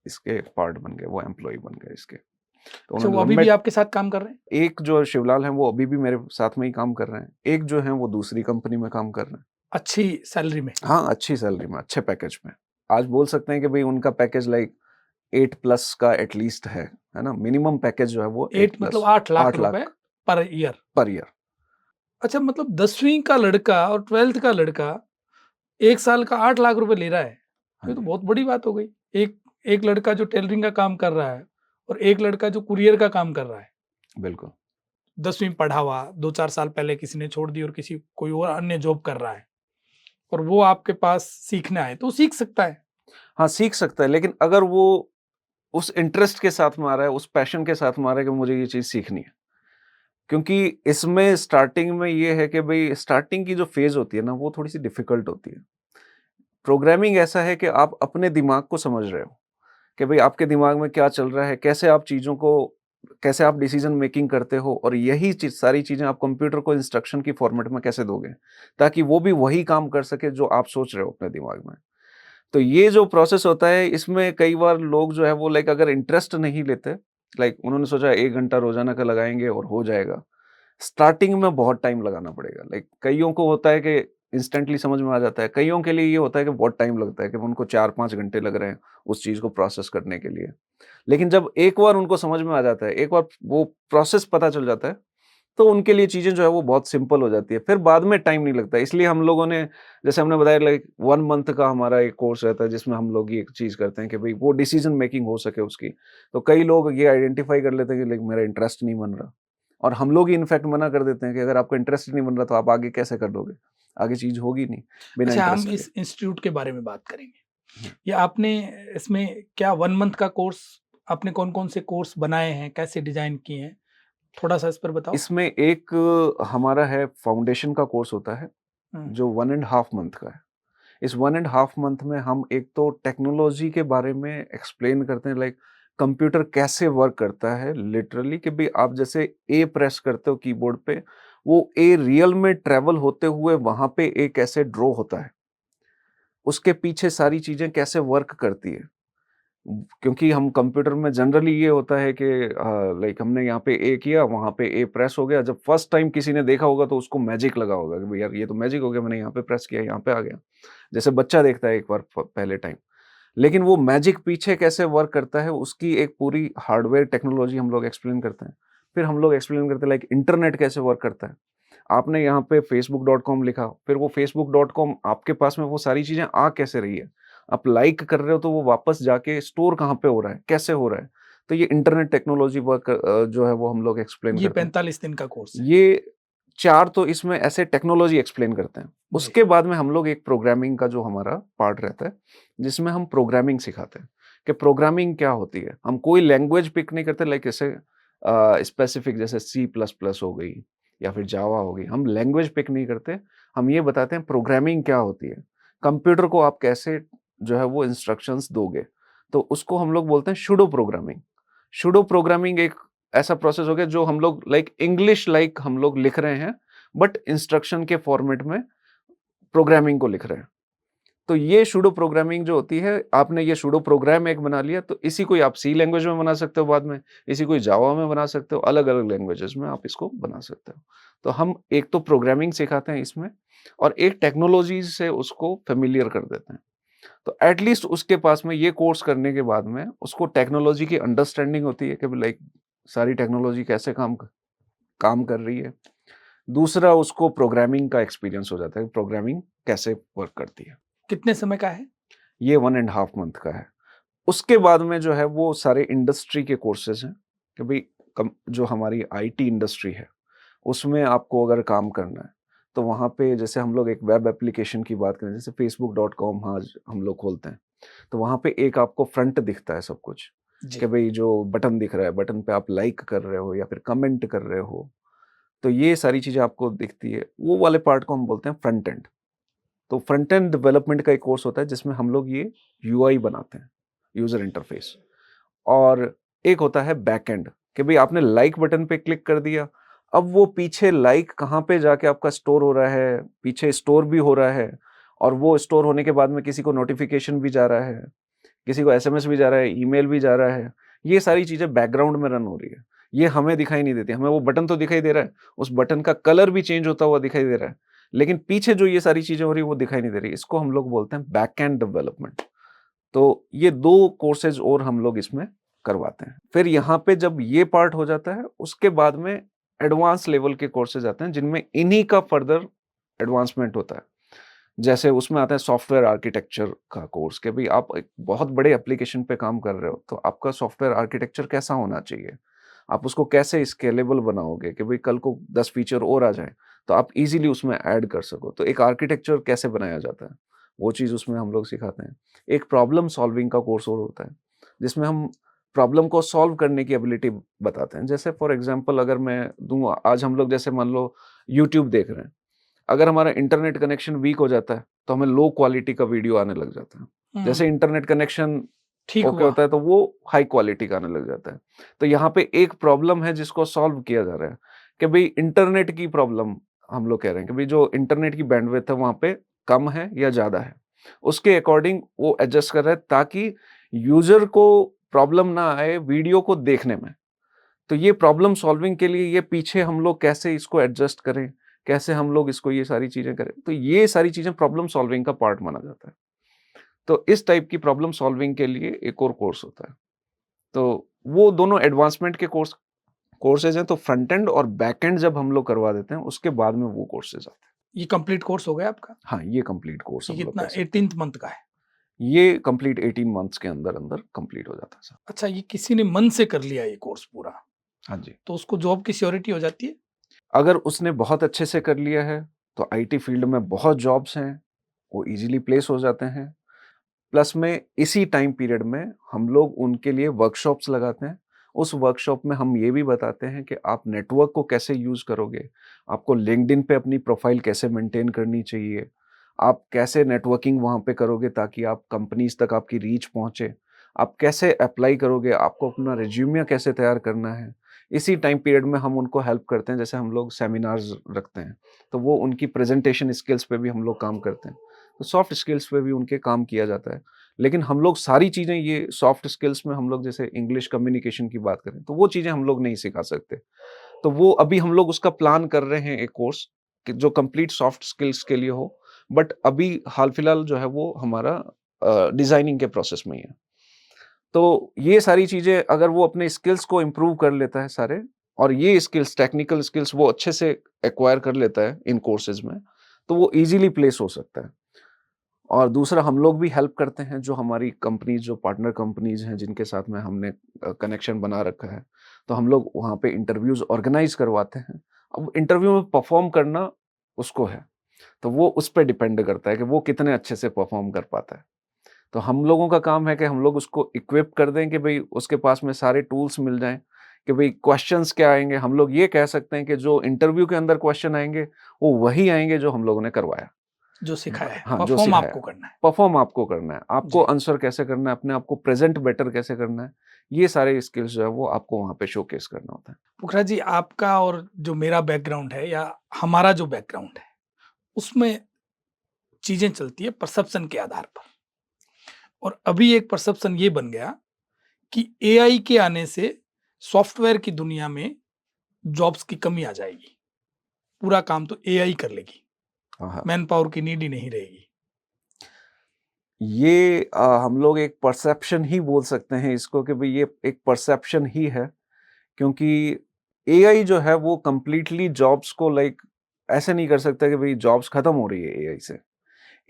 इसके पार्ट बन गए, वो एम्प्लॉयी बन गए इसके। तो अच्छा, उन्होंने वो अभी लंबे भी आपके साथ काम कर रहे हैं? एक जो शिवलाल हैं वो अभी भी मेरे साथ में ही काम कर रहे हैं। एक जो हैं वो दूसरी कंपनी में काम कर रहे हैं। अच्छी सैलरी में? हाँ, अच्छी सैलरी में, अच्छे पैकेज में। आज बोल सकते हैं कि भई उनका पैकेज लाइक 8 प्लस का एट लीस्ट है ना? मिनिमम पैकेज जो है वो 8 8 मतलब प्लस 8 लाख 8 रुपए lakh per year. Per year. अच्छा, मतलब 10वीं का लड़का और 12th का लड़का 1 साल का 8 लाख रुपए ले रहा है। हाँ ये तो जी, बहुत बड़ी बात हो गई। एक एक लड़का जो टेलरिंग का काम कर रहा है और एक लड़का जो कुरियर का काम कर रहा है। बिल्कुल। 10वीं पढ़ा हुआ, 2-4 साल पहले किसी ने छोड़ दी और किसी कोई और अन्य जॉब कर रहा है और वो आपके पास सीखना है, तो वो सीख सकता है। हाँ, सीख सकता है, लेकिन अगर वो उस इंटरेस्ट के साथ में आ रहा है, उस पैशन के साथ में आ रहा है कि मुझे ये चीज़ सीखनी है। क्योंकि इसमें स्टार्टिंग में ये है कि भई स्टार्टिंग की जो फ़ेज़ होती है ना, वो थोड़ी-सी डिफ़िकल्ट होती है। प्रोग्रामिंग ऐसा है कि आप अपने दिमाग को समझ रहे हो, कि भई आपके दिमाग में क्या चल रहा है, कैसे आप डिसीज़न मेकिंग करते हो, और यही चीज़ सारी चीज़ें आप कंप्यूटर को इंस्ट्रक्शन की फ़ॉर्मेट में कैसे दोगे, ताकि वो भी वही काम कर सके जो आप सोच रहे हो अपने दिमाग में। तो ये जो प्रोसेस होता है, इसमें कई बार लोग जो है वो लाइक अगर इंटरेस्ट नहीं लेते, लाइक उन्होंने सोचा 1 घंटा रोज़ाना का लगाएँगे और हो जाएगा। स्टार्टिंग में बहुत टाइम लगाना पड़ेगा। लाइक कइयों को होता है कि इंस्टेंटली समझ में आ जाता है। कइयों के लिए ये होता है कि बहुत टाइम लगता है, कि उनको 4-5 घंटे लग रहे हैं उस चीज़ को प्रोसेस करने के लिए। लेकिन जब एक बार उनको समझ में आ जाता है, एक बार वो प्रोसेस पता चल जाता है, तो उनके लिए चीज़ें जो है वो बहुत सिंपल हो जाती है। फिर बाद में टाइम नहीं लगता है। इसलिए हम लोगों ने, जैसे हमने बताया, लाइक 1 मंथ का हमारा एक कोर्स रहता है, जिसमें हम लोग ये एक चीज़ करते हैं कि भई वो डिसीज़न मेकिंग हो सके उसकी। तो कई लोग ये आइडेंटिफ़ाई कर लेते हैं कि लाइक मेरा इंटरेस्ट नहीं बन रहा, और हम लोग ही इनफैक्ट मना कर देते हैं कि अगर आपका इंटरेस्ट नहीं बन रहा तो आप आगे कैसे कर लोगे? आगे चीज़ होगी नहीं, बिना अच्छा, हम इंटरेस्ट के। इस इंस्टीट्यूट के बारे में बात करेंगे। हुँ। ये आपने इसमें क्या 1 मंथ का कोर्स, आपने कौन-कौन से कोर्स बनाए हैं, कैसे डिज़ाइन किए हैं? थोड़ा-सा इस पर बताओ? इसमें एक हमारा है फाउंडेशन का कोर्स होता है, हुँ। जो 1 एंड हाफ मंथ का है। इस 1 एंड हाफ मंथ में हम एक तो टेक्नोलॉजी के बारे में एक्सप्लेन करते हैं, लाइक कंप्यूटर कैसे वर्क करता है, लिटरली कि भाई आप जैसे ए प्रेस करते हो कीबोर्ड पे, वो ए रियल में ट्रैवल होते हुए वहां पे ए कैसे ड्रॉ होता है, उसके पीछे सारी चीजें कैसे वर्क करती है। क्योंकि हम कंप्यूटर में जनरली ये होता है कि लाइक हमने यहाँ पे ए किया, वहाँ पे ए प्रेस हो गया। जब फर्स्ट टाइम किसी ने देखा होगा तो उसको मैजिक लगा होगा कि भाई यार ये तो मैजिक हो गया, मैंने यहाँ पे प्रेस किया, यहाँ पे आ गया। जैसे बच्चा देखता है एक बार पहले टाइम। लेकिन वो मैजिक पीछे कैसे वर्क करता है, उसकी एक पूरी हार्डवेयर टेक्नोलॉजी हम लोग एक्सप्लेन करते हैं। फिर हम लोग एक्सप्लेन करते हैं लाइक इंटरनेट कैसे वर्क करता है। आपने यहाँ पे facebook.com लिखा, फिर वो facebook.com आपके पास में वो सारी चीज़ें आ कैसे रही है? आप लाइक कर रहे हो तो वो वापस जाके स्टोर कहाँ पे हो रहा है, कैसे हो रहा है? तो ये इंटरनेट टेक्नोलॉजी वर्क जो है वो हम लोग एक्सप्लेन ये करते हैं। 45 दिन का कोर्स है। ये 4 तो इसमें ऐसे टेक्नोलॉजी एक्सप्लेन करते हैं। जी। उसके बाद में हम लोग एक प्रोग्रामिंग का जो हमारा पार्ट रहता है, जिसमें हम प्रोग्रामिंग सिखाते हैं, कि प्रोग्रामिंग क्या होती है। हम कोई लैंग्वेज पिक नहीं करते, लाइक जैसे स्पेसिफिक जैसे सी प्लस प्लस हो गई या फिर जावा हो गई। हम लैंग्वेज पिक नहीं करते, हम ये बताते हैं प्रोग्रामिंग क्या होती है। कंप्यूटर को आप कैसे जो है वो इंस्ट्रक्शंस दोगे, तो उसको हम लोग बोलते हैं सूडो प्रोग्रामिंग। सूडो प्रोग्रामिंग एक ऐसा प्रोसेस हो गया जो हम लोग लाइक इंग्लिश लाइक हम लोग लिख रहे हैं, बट इंस्ट्रक्शन के फॉर्मेट में प्रोग्रामिंग को लिख रहे हैं। तो ये सूडो प्रोग्रामिंग जो होती है, आपने ये सूडो प्रोग्राम एक बना लिया, तो इसी को ही आप सी लैंग्वेज में बना सकते हो बाद में, इसी को ही जावा में बना सकते हो, अलग-अलग लैंग्वेजेस में आप इसको बना सकते हो। तो हम एक तो प्रोग्रामिंग सिखाते हैं इसमें, और एक टेक्नोलॉजी से उसको फ़ैमिलियर कर देते हैं। तो एट लीस्ट उसके पास में ये कोर्स करने के बाद में उसको टेक्नोलॉजी की अंडरस्टैंडिंग होती है कि लाइक सारी टेक्नोलॉजी कैसे काम कर रही है। दूसरा उसको प्रोग्रामिंग का एक्सपीरियंस हो जाता है, प्रोग्रामिंग कैसे वर्क करती है। कितने समय का है? ये 1 एंड हाफ मंथ का है। उसके बाद में जो है वो सारे इंडस्ट्री के कोर्सेज़ हैं, कि भई जो हमारी आईटी इंडस्ट्री है, उसमें आपको अगर काम करना है, तो वहाँ पे जैसे हम लोग एक वेब एप्लीकेशन की बात करें, जैसे facebook.com आज हम लोग खोलते हैं, तो वहाँ पे एक आपको फ्रंट दिखता है सब कुछ, जी। कि भई जो बटन दिख रहा है, बटन पे आप लाइक कर रहे हो या फिर कमेंट कर रहे हो, तो ये सारी चीज़ें आपको दिखती है। वो वाले पार्ट को हम बोलते हैं फ्रंट एंड। तो फ्रंट एंड डेवलपमेंट का एक कोर्स होता है जिसमें हम लोग ये यूआई बनाते हैं, यूज़र इंटरफेस। और एक होता है बैक एंड, कि भाई आपने लाइक बटन पे क्लिक कर दिया, अब वो पीछे लाइक कहाँ पे जाके आपका स्टोर हो रहा है, पीछे स्टोर भी हो रहा है, और वो स्टोर होने के बाद में किसी को नोटिफिकेशन भी जा रहा है, किसी को एसएमएस भी जा रहा है, ईमेल भी जा रहा है। ये सारी चीजें बैकग्राउंड में रन हो रही है, ये हमें दिखाई नहीं देती। हमें वो बटन तो दिखाई दे रहा है, उस बटन का कलर भी चेंज होता हुआ दिखाई दे रहा है, लेकिन पीछे जो ये सारी चीजें हो रही है वो दिखाई नहीं दे रही। इसको हम लोग बोलते हैं बैक एंड डेवलपमेंट। तो ये 2 कोर्सेज और हम लोग इसमें करवाते हैं। फिर यहाँ पे जब ये पार्ट हो जाता है, उसके बाद में एडवांस लेवल के कोर्सेज आते हैं, जिनमें इन्हीं का फर्दर एडवांसमेंट होता है। जैसे उसमें आता है सॉफ्टवेयर आर्किटेक्चर का कोर्स, कि भाई आप एक बहुत बड़े एप्लीकेशन पे काम कर रहे हो, तो आपका सॉफ्टवेयर आर्किटेक्चर कैसा होना चाहिए? आप उसको कैसे स्केलेबल बनाओगे कि भाई कल को 10 फीचर और आ जाएँ, तो आप इज़िली उसमें ऐड कर सको। तो एक आर्किटेक्चर कैसे बनाया जाता है, वो चीज़ उसमें हम लोग सिखाते हैं। एक प्रॉब्लम सॉल्विंग का कोर्स और होता है, जिसमें हम प्रॉब्लम को सॉल्व करने की एबिलिटी बताते हैं। जैसे फॉर एग्ज़ाम्पल अगर मैं दूँ, आज हम लोग जैसे मान लो यूट्यूब देख रहे हैं, अगर हमारा इंटरनेट कनेक्शन वीक हो जाता है, तो हमें लो क्वालिटी का वीडियो आने लग जाता है। हम्म, जैसे इंटरनेट कनेक्शन ठीक ओके हुआ। होता है, तो वो हाई क्वालिटी का आने लग जाता है। तो यहाँ पे एक प्रॉब्लम है जिसको सॉल्व किया जा रहा है, कि भई इंटरनेट की प्रॉब्लम हम लोग कह रहे हैं कि भई जो इंटरनेट की बैंडविड्थ है वहाँ पे कम है या ज़्यादा है। उसके अकॉर्डिंग वो एडजस्ट कर रहा है, ताकि यूज़र को प्रॉब्लम ना आए वीडियो को देखने में। तो ये प्रॉब्लम सॉल्विंग के लिए ये पीछे हम लोग कैसे इसको एडजस्ट करें, कैसे हम लोग इसको ये सारी चीज़ें करें, तो ये सारी चीज़ें प्रॉब्लम सॉल्विंग का पार्ट माना जाता है। तो इस टाइप की प्रॉब्लम सॉल्विंग के लिए एक और कोर्स होता है। तो वो दोनों एडवांसमेंट के कोर्सेज़ हैं, तो फ्रंट एंड और बैक एंड जब हम लोग करवा देते हैं, उसके बाद में वो कोर्सेज़ आते हैं। ये कंप्लीट कोर्स हो गया आपका? हाँ, ये कंप्लीट कोर्स ये हम लोग कितना कह सकते 18th मंथ का है? हैं। ये कंप्लीट 18 मंथ्स के अंदर-अंदर कंप्लीट हो जाता है सर। अच्छा, ये किसी ने मन से कर लिया ये कोर्स पूरा, हाँ जी। तो उसको जॉब की श्योरिटी हो जाती है? अगर उसने बहुत अच्छे से कर लिया है, तो आईटी फील्ड में बहुत जॉब्स हैं, वो ईज़िली प्लेस हो जाते हैं। प्लस में इसी टाइम पीरियड में हम लोग उनके लिए वर्कशॉप्स लगाते हैं। उस वर्कशॉप में हम ये भी बताते हैं कि आप नेटवर्क को कैसे यूज़ करोगे, आपको लिंक्डइन पे अपनी प्रोफ़ाइल कैसे मेंटेन करनी चाहिए, आप कैसे नेटवर्किंग वहाँ पे करोगे ताकि आप कंपनीज़ तक आपकी रीच पहुँचे, आप कैसे अप्लाई करोगे, आपको अपना रिज़्यूमे कैसे तैयार करना है। इसी टाइम पीरियड में हम उनको हेल्प करते हैं, जैसे हम लोग सेमिनार्स रखते हैं, तो वो उनकी प्रेज़ेंटेशन स्किल्स पे भी हम लोग काम करते हैं। तो सॉफ्ट स्किल्स पे भी उनके काम किया जाता है। लेकिन हम लोग सारी चीज़ें ये सॉफ्ट स्किल्स में हम लोग जैसे इंग्लिश कम्युनिकेशन की बात करें, तो वो चीज़ें हम लोग नहीं सिखा सकते। तो वो अभी हम लोग उसका प्लान कर रहे हैं एक कोर्स, कि जो कंप्लीट सॉफ्ट स्किल्स के लिए हो, बट अभी हाल-फिलहाल जो है वो हमारा डिज़ाइनिंग के प्रोसेस में ही है। तो ये सारी चीज़ें अगर वो अपने स्किल्स को इम्प्रूव कर लेता है सारे, और ये स्किल्स टेक्निकल स्किल्स वो अच्छे से एक्वायर कर लेता है इन कोर्सेज़ में, तो वो ईज़िली प्लेस हो सकता है। और दूसरा हम लोग भी हेल्प करते हैं, जो हमारी कंपनीज़ जो पार्टनर कंपनीज़ हैं जिनके साथ में हमने कनेक्शन बना रखा है, तो हम लोग वहाँ पे इंटरव्यूज़ ऑर्गेनाइज़ करवाते हैं। अब इंटरव्यू में परफ़ॉर्म करना उसको है, तो वो उस पे डिपेंड करता है कि वो कितने अच्छे से परफ़ॉर्म कर पाता है। तो हम लोगों का काम है कि हम लोग उसको इक्विप कर दें कि भई उसके पास में सारे टूल्स मिल जाएँ, कि भई क्वेश्चंस क्या आएँगे, हम लोग ये कह सकते हैं कि जो इंटरव्यू के अंदर क्वेश्चन आएँगे, वो वही आएँगे जो हम लोगों ने करवाया। जो सिखाया है, हाँ, जो परफॉर्म सिखाया। आपको करना है। परफ़ॉर्म आपको करना है, आपको जी। आंसर कैसे करना है, अपने आप को प्रेज़ेंट बेटर कैसे करना है, ये सारे स्किल्स जो है वो आपको वहाँ पे शोकेस करना होता है। पुखराज जी, आपका और जो मेरा बैकग्राउंड है या हमारा जो बैकग्राउंड है, उसमें चीज़ें चलती है परसेप्शन के आधार पर। और अभी एक परसेप्शन ये बन गया कि एआई के आने से सॉफ्टवेयर की दुनिया में जॉब्स की कमी आ जाएगी। पूरा काम तो एआई कर लेगी, हाँ, हाँ। मैन पावर की नीड ही नहीं रहेगी। ये हम लोग एक परसेप्शन ही बोल सकते हैं इसको, कि भई ये एक परसेप्शन ही है, क्योंकि एआई जो है वो कंप्लीटली जॉब्स को लाइक ऐसे नहीं कर सकता कि भई जॉब्स खत्म हो रही है एआई से।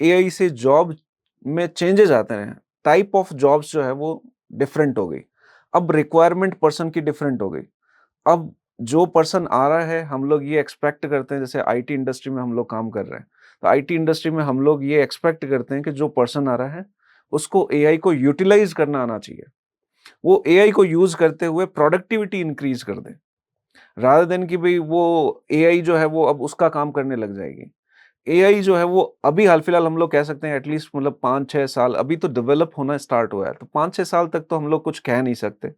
एआई से जॉब में चेंजेज़ आते हैं, टाइप ऑफ जॉब्स जो है वो डिफरेंट हो गई। अब रिक्वायरमेंट पर्सन की डिफरेंट हो गई। अब जो पर्सन आ रहा है, हम लोग ये एक्सपेक्ट करते हैं, जैसे आईटी इंडस्ट्री में हम लोग काम कर रहे हैं, तो आईटी इंडस्ट्री में हम लोग ये एक्सपेक्ट करते हैं कि जो पर्सन आ रहा है, उसको एआई को यूटिलाइज़ करना आना चाहिए। वो एआई को यूज़ करते हुए प्रोडक्टिविटी इंक्रीज़ कर दे, रादर देन कि भई वो एआई जो है वो अब उसका काम करने लग जाएगी। एआई जो है वो अभी हाल-फिलहाल हम लोग कह सकते हैं एटलीस्ट मतलब 5-6 साल अभी तो डेवलप होना स्टार्ट हुआ है। तो 5-6 साल तक तो हम लोग कुछ कह नहीं सकते।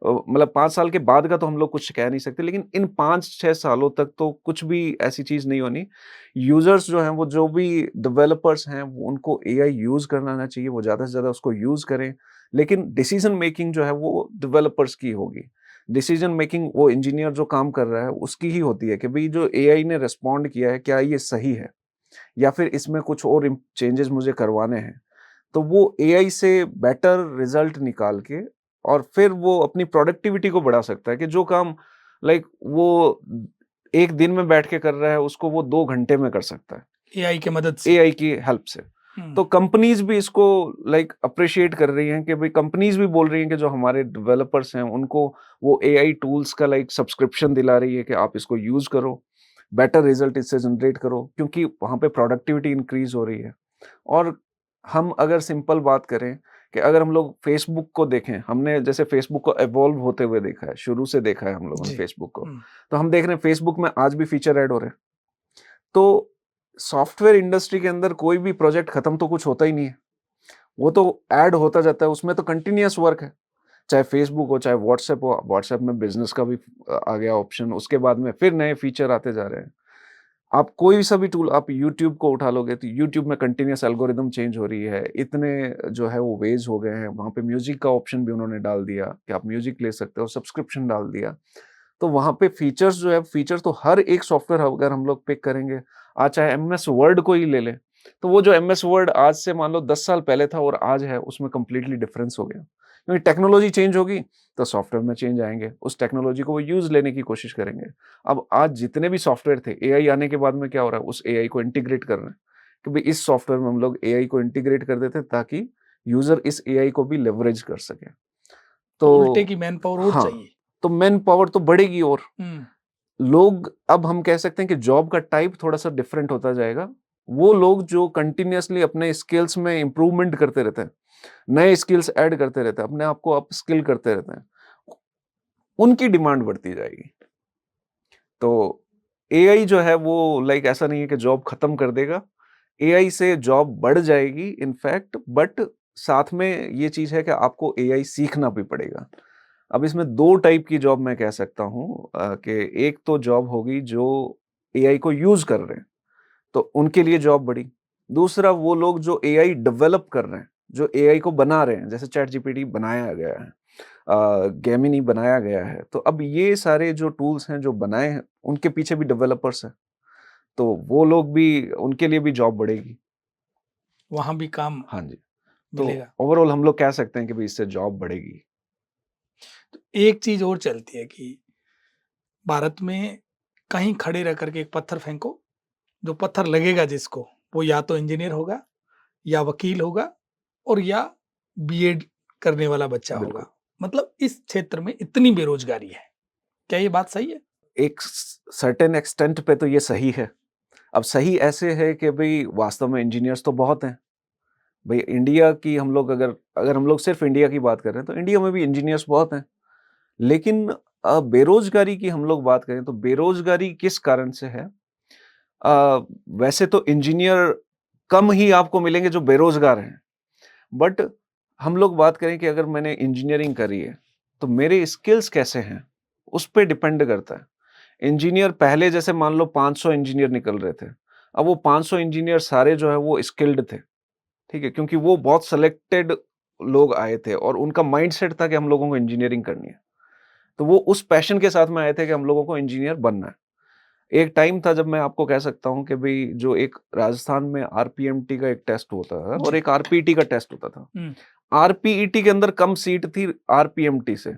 मतलब 5 साल के बाद का तो हम लोग कुछ कह नहीं सकते, लेकिन इन 5-6 सालों तक तो कुछ भी ऐसी चीज़ नहीं होनी। यूज़र्स जो हैं वो जो भी डेवलपर्स हैं वो उनको एआई यूज़ करना आना चाहिए, वो ज़्यादा से ज़्यादा उसको यूज़ करें। लेकिन डिसीज़न मेकिंग जो है वो डेवलपर्स की होगी। डिसीज़न मेकिंग वो इंजीनियर जो काम कर रहा है उसकी ही होती है कि भई जो एआई ने रिस्पॉन्ड किया है, क्या ये सही है? या फिर इसमें कुछ और चेंजेस मुझे करवाने हैं, तो वो एआई से बेटर रिजल्ट निकाल के और फिर वो अपनी प्रोडक्टिविटी को बढ़ा सकता है कि जो काम लाइक वो 1 दिन में बैठ के कर रहा है, उसको वो 2 घंटे में कर सकता है, एआई की मदद से। एआई की हेल्प से। हुँ, तो कंपनीज़ भी इसको लाइक अप्रिशिएट कर रही हैं कि भई कंपनीज़ भी बोल रही हैं कि जो हमारे डेवलपर्स हैं, उनको वो एआई टूल्स का लाइक सब्सक्रिप्शन दिला रही है कि आप इसको यूज़ करो, बेटर रिजल्ट इससे जनरेट करो, क्योंकि वहाँ पे प्रोडक्टिविटी इंक्रीज़ हो रही है। और हम अगर सिंपल बात करें कि अगर हम लोग फेसबुक को देखें, हमने जैसे फेसबुक को इवॉल्व होते हुए देखा है, शुरू से देखा है हम लोगों ने जी। फेसबुक को। हुँ, तो हम देख रहे हैं फेसबुक में आज भी फीचर ऐड हो रहे हैं। तो सॉफ्टवेयर इंडस्ट्री के अंदर कोई भी प्रोजेक्ट खत्म तो कुछ होता ही नहीं है। वो तो ऐड होता जाता है, उसमें तो कंटीन्यूअस वर्क है। चाहे फेसबुक हो, चाहे व्हाट्सएप हो, व्हाट्सएप में बिज़नेस का भी आ गया ऑप्शन, उसके बाद में फिर नए फीचर आते जा रहे हैं। आप कोई सा भी टूल आप यूट्यूब को उठा लोगे तो यूट्यूब में कंटीन्यूअस एल्गोरिदम चेंज हो रही है। इतने जो है वो वेज़ हो गए हैं, वहाँ पे म्यूज़िक का ऑप्शन भी उन्होंने डाल दिया कि आप म्यूज़िक ले सकते हो, सब्सक्रिप्शन डाल दिया। तो वहाँ पे फीचर्स जो है फीचर तो हर एक सॉफ्टवेयर अगर हम लोग पिक करेंगे, आज चाहे एमएस वर्ड को ही ले लें, तो वो जो एमएस वर्ड आज से मान लो 10 साल पहले था और आज है, उसमें कंप्लीटली डिफरेंस हो गया। क्योंकि टेक्नोलॉजी चेंज होगी, तो सॉफ्टवेयर में चेंज आएँगे, उस टेक्नोलॉजी को वो यूज़ लेने की कोशिश करेंगे। अब आज जितने भी सॉफ्टवेयर थे, एआई आने के बाद में क्या हो रहा है, उस एआई को इंटीग्रेट कर रहे हैं, कि भई इस सॉफ्टवेयर में हम लोग एआई को इंटीग्रेट कर देते हैं ताकि यूज़र इस एआई को भी लेवरेज कर सके। तो उल्टे तो की मैन पावर और हाँ, चाहिए। तो मैन पावर तो बढ़ेगी और हुँ, लोग अब हम कह सकते हैं कि जॉब का टाइप थोड़ा-सा डिफरेंट होता जाएगा। वो लोग जो कंटीन्यूअसली अपने स्किल्स में इम्प्रूवमेंट करते रहते हैं, नए स्किल्स ऐड करते रहते हैं, अपने आप को अपस्किल करते रहते हैं, उनकी डिमांड बढ़ती जाएगी। तो एआई जो है वो लाइक ऐसा नहीं है कि जॉब खत्म कर देगा। एआई से जॉब बढ़ जाएगी इनफैक्ट, बट साथ में ये चीज़ है कि आपको एआई सीखना भी पड़ेगा। अब इसमें 2 टाइप की जॉब मैं कह सकता हूँ कि एक तो जॉब होगी जो एआई को यूज़ कर रहे हैं, तो उनके लिए जॉब बढ़ी। दूसरा वो लोग जो एआई डेवलप कर रहे हैं, जो एआई को बना रहे हैं, जैसे चैट जीपीटी बनाया गया है, गेमिनी बनाया गया है। तो अब ये सारे जो टूल्स हैं जो बनाए हैं, उनके पीछे भी डेवलपर्स हैं। तो वो लोग भी उनके लिए भी जॉब बढ़ेगी। वहाँ भी काम हाँ जी। तो मिलेगा। ओवरऑल हम लोग कह सकते हैं कि भई इससे जॉब बढ़ेगी। एक चीज़ और चलती है कि भारत में कहीं खड़े रह कर के एक पत्थर फेंको, जो पत्थर लगेगा जिसको, वो या तो इंजीनियर होगा, या वकील होगा और या बीएड करने वाला बच्चा बिल्कुल। होगा। मतलब इस क्षेत्र में इतनी बेरोज़गारी है। क्या ये बात सही है? एक सर्टेन एक्सटेंट पे तो ये सही है। अब सही ऐसे है कि भई वास्तव में इंजीनियर्स तो बहुत हैं। भई इंडिया की हम लोग अगर अगर हम लोग सिर्फ़ इंडिया की बात कर रहे हैं, तो इंडिया में भी इंजीनियर्स बहुत हैं। लेकिन बेरोज़गारी की हम लोग बात करें तो बेरोज़गारी किस कारण से है? वैसे तो इंजीनियर कम ही आपको मिलेंगे जो बेरोज़गार हैं। बट हम लोग बात करें कि अगर मैंने इंजीनियरिंग करी है, तो मेरे स्किल्स कैसे हैं? उस पे डिपेंड करता है। इंजीनियर पहले जैसे मान लो 500 इंजीनियर निकल रहे थे। अब वो 500 इंजीनियर सारे जो है वो स्किल्ड थे, ठीक है? क्योंकि वो बहुत सेलेक्टेड लोग आए थे और उनका माइंडसेट था कि हम लोगों को इंजीनियरिंग करनी है। तो वो उस पैशन के साथ में आए थे कि हम लोगों को इंजीनियर बनना है। एक टाइम था जब मैं आपको कह सकता हूँ कि भई जो एक राजस्थान में आरपीएमटी का एक टेस्ट होता था और जी। एक आरपीटी का टेस्ट होता था। हुँ, आरपीईटी के अंदर कम सीट थी आरपीएमटी से